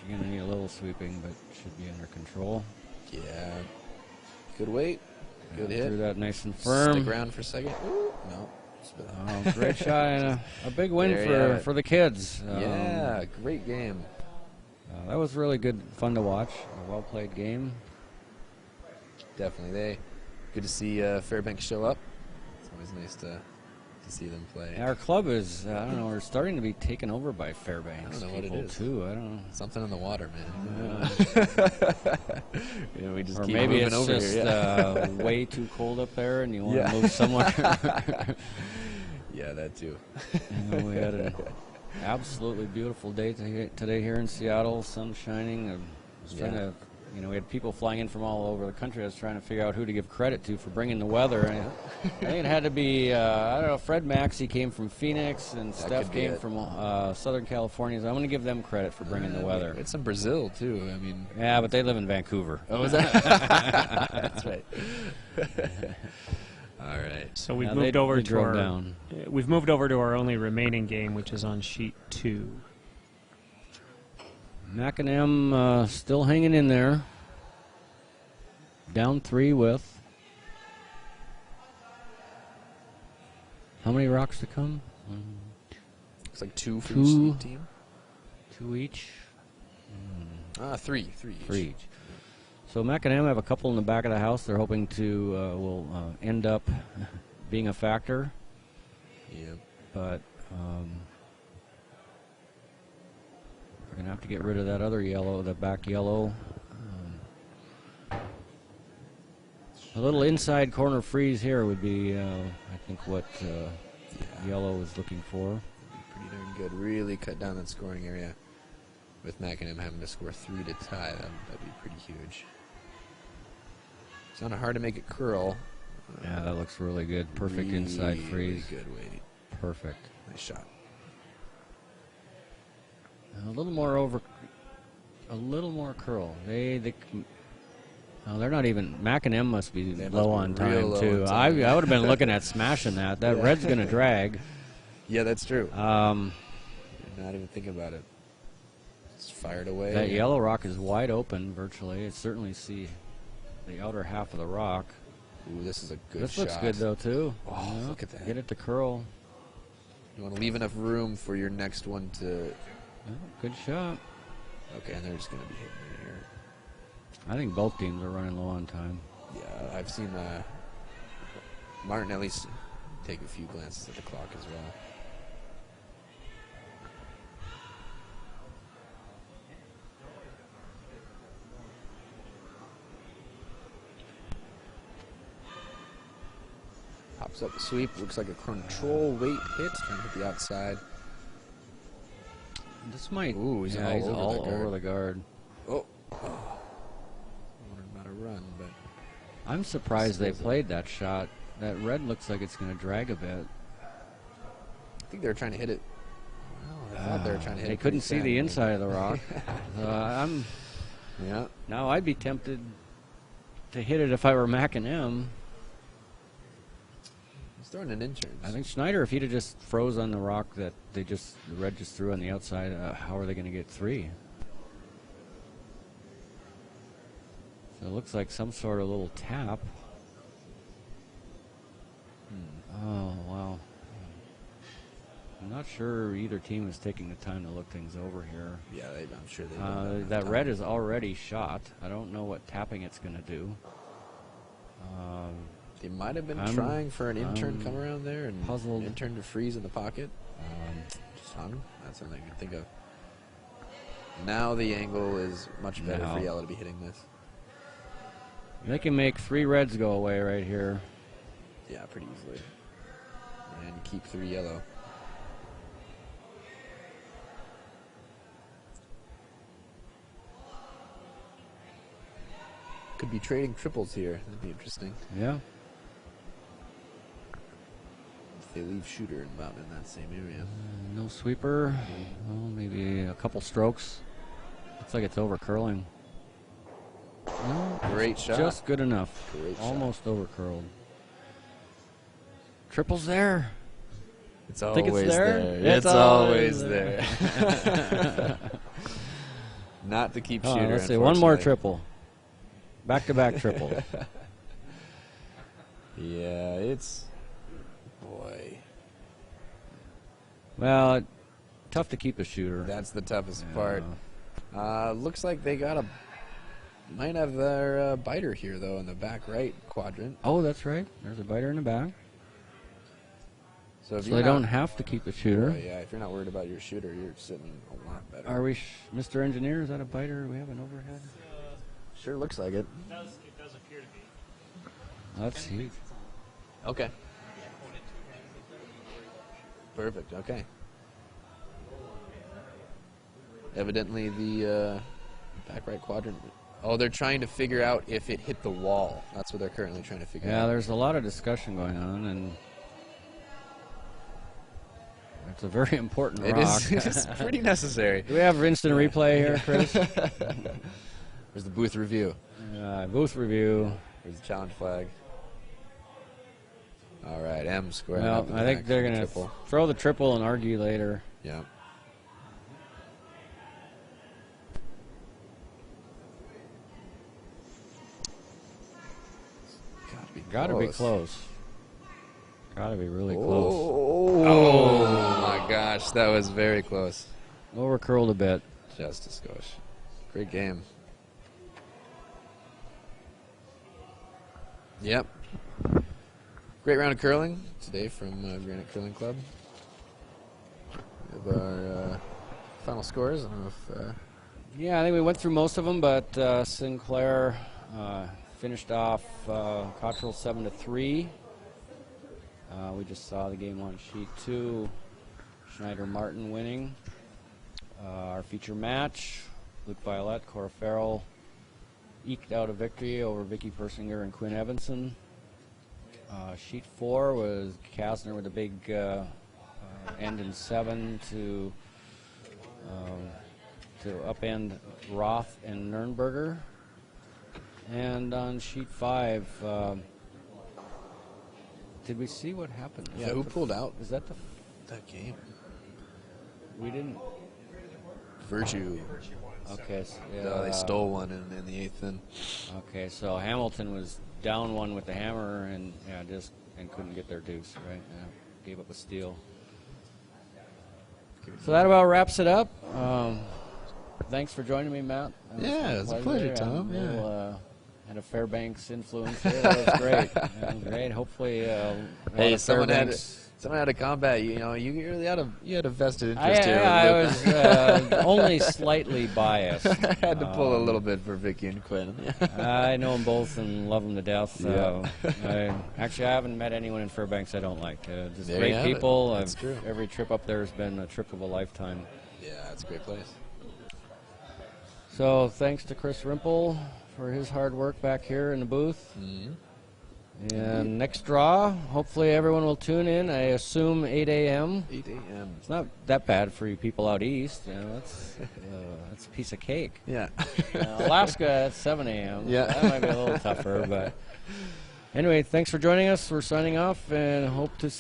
You're going to need a little sweeping, but should be under control. Yeah. Good weight. Good hit. Threw that nice and firm. Stick around for a second. Ooh, no. Great shot and a big win for the kids. Yeah, great game. That was really good fun to watch. A well-played game. Definitely. Good to see Fairbanks show up. It's always nice to see them play. Our club is, I don't know, we're starting to be taken over by Fairbanks. I don't know what it is. Too. I don't know. Something in the water, man. Yeah. We just or keep maybe moving it's over just here. way too cold up there and you want to move somewhere. Yeah, that too. We had an absolutely beautiful day today here in Seattle, sun shining. I was trying to, we had people flying in from all over the country. I was trying to figure out who to give credit to for bringing the weather. And I think it had to be, I don't know, Fred Maxey came from Phoenix and Steph came from Southern California. So I'm going to give them credit for bringing the weather. It's in Brazil, too. I mean, yeah, but they live in Vancouver. Oh, is that? That's right. All right. So we've moved over to our down. We've moved over to our only remaining game, which is on sheet 2. McNM still hanging in there. Down 3 with. How many rocks to come? Looks like 2 for each team. 2 each. 3 each. So McNam have a couple in the back of the house. They're hoping to will end up being a factor. Yep. But we're going to have to get rid of that other yellow, the back yellow. A little inside corner freeze here would be, I think, what yellow is looking for. Pretty darn good. Really cut down that scoring area. With McNam having to score 3 to tie, that'd be pretty huge. It's not hard to make it curl. Yeah, that looks really good. Perfect inside freeze. Really good weight. Perfect. Nice shot. A little more curl. They're not even. Mac&M must be low on time too. I would have been looking at smashing that. That red's going to drag. Yeah, that's true. Not even thinking about it. It's fired away. That yellow rock is wide open virtually. It's certainly see the outer half of the rock. Ooh, this is a good shot. This looks good though too. Oh, look at that. Get it to curl. You want to leave enough room for your next one to... Good shot. Okay, and they're just going to be hitting it here. I think both teams are running low on time. Yeah, I've seen Martin at least take a few glances at the clock as well. Pops up the sweep. Looks like a control weight hit. Trying to hit the outside. This might. Ooh, he's all over over the guard. Oh. run, but I'm surprised they played that shot. That red looks like it's going to drag a bit. I think they were trying to hit it. Well, I thought they were trying to hit it. They couldn't see the inside of the rock. Now I'd be tempted to hit it if I were Mac and M. He's throwing an intern. I think Schneider, if he'd have just froze on the rock that the red just threw on the outside, how are they going to get 3? So it looks like some sort of little tap. Oh, wow. I'm not sure either team is taking the time to look things over here. Yeah, I'm sure they that red is already shot. I don't know what tapping it's going to do. They might have been trying for an intern come around there and puzzled. An intern to freeze in the pocket. That's something I can think of. Now the angle is much better for yellow to be hitting this. They can make 3 reds go away right here. Yeah, pretty easily. And keep 3 yellow. Could be trading triples here. That'd be interesting. Yeah. If they leave shooter about in that same area. No sweeper. Well, maybe a couple strokes. Looks like it's over curling. No, great shot. Just good enough. Great Almost over curled. Triples there. It's always there. It's always there. Not to keep shooter. Let's see. One more triple. Back-to-back triple. Yeah, it's... Boy. Well, tough to keep a shooter. That's the toughest part. Looks like they got might have their biter here, though, in the back right quadrant. Oh, that's right. There's a biter in the back. So they don't have to keep a shooter. Yeah, if you're not worried about your shooter, you're sitting a lot better. Are we, Mr. Engineer, is that a biter? Do we have an overhead? Sure looks like it. It does appear to be. Let's see. Okay. Perfect, okay. Evidently the back right quadrant. Oh, they're trying to figure out if it hit the wall. That's what they're currently trying to figure out. Yeah, there's a lot of discussion going on, and it's a very important rock. It is pretty necessary. Do we have instant replay here, Chris? There's the booth review. Booth review. There's the challenge flag. All right, M squaring Well, up. I think they're going to throw the triple and argue later. Yeah. Got to be close. Got to be really close. Oh my gosh, that was very close. Over curled a bit. Just a skosh. Great game. Yep. Great round of curling today from Granite Curling Club. We have our final scores. I don't know if... Yeah, I think we went through most of them, but Sinclair finished off Cottrell 7-3. We just saw the game on sheet 2. Schneider Martin winning. Our feature match, Luke Violette, Cora Farrell eked out a victory over Vicky Persinger and Quinn Evenson. Sheet 4 was Kasner with a big end in 7 to upend Roth and Nurnberger. And on sheet 5, did we see what happened? Yeah, who pulled out? Is that that game? We didn't. Virtue. Okay. So, No, they stole one in the 8th inning. Okay, so Hamilton was down 1 with the hammer and couldn't get their deuce, right? Gave up a steal. So that about wraps it up. Thanks for joining me, Matt. Yeah, it was a pleasure, Tom. Had a Fairbanks influence there. That was great. That was great. Hopefully, hey, someone had a combat. You really had a vested interest here. I was only slightly biased. I had to pull a little bit for Vicky and Quinn. I know them both and love them to death. I haven't met anyone in Fairbanks I don't like. Just great people. That's true. Every trip up there has been a trip of a lifetime. Yeah, it's a great place. So thanks to Chris Rimple for his hard work back here in the booth. Mm-hmm. And next draw, hopefully everyone will tune in. I assume 8 a.m. 8 a.m. It's not that bad for you people out east. You know, that's a piece of cake. Yeah. Alaska at 7 a.m. Yeah. So that might be a little tougher, but anyway, thanks for joining us. We're signing off, and hope to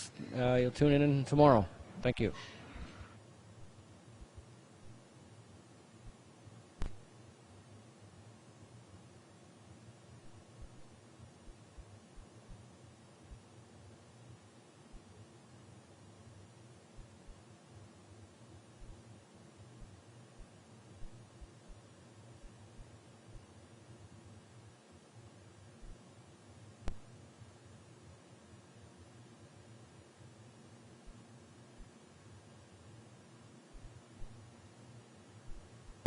you'll tune in tomorrow. Thank you.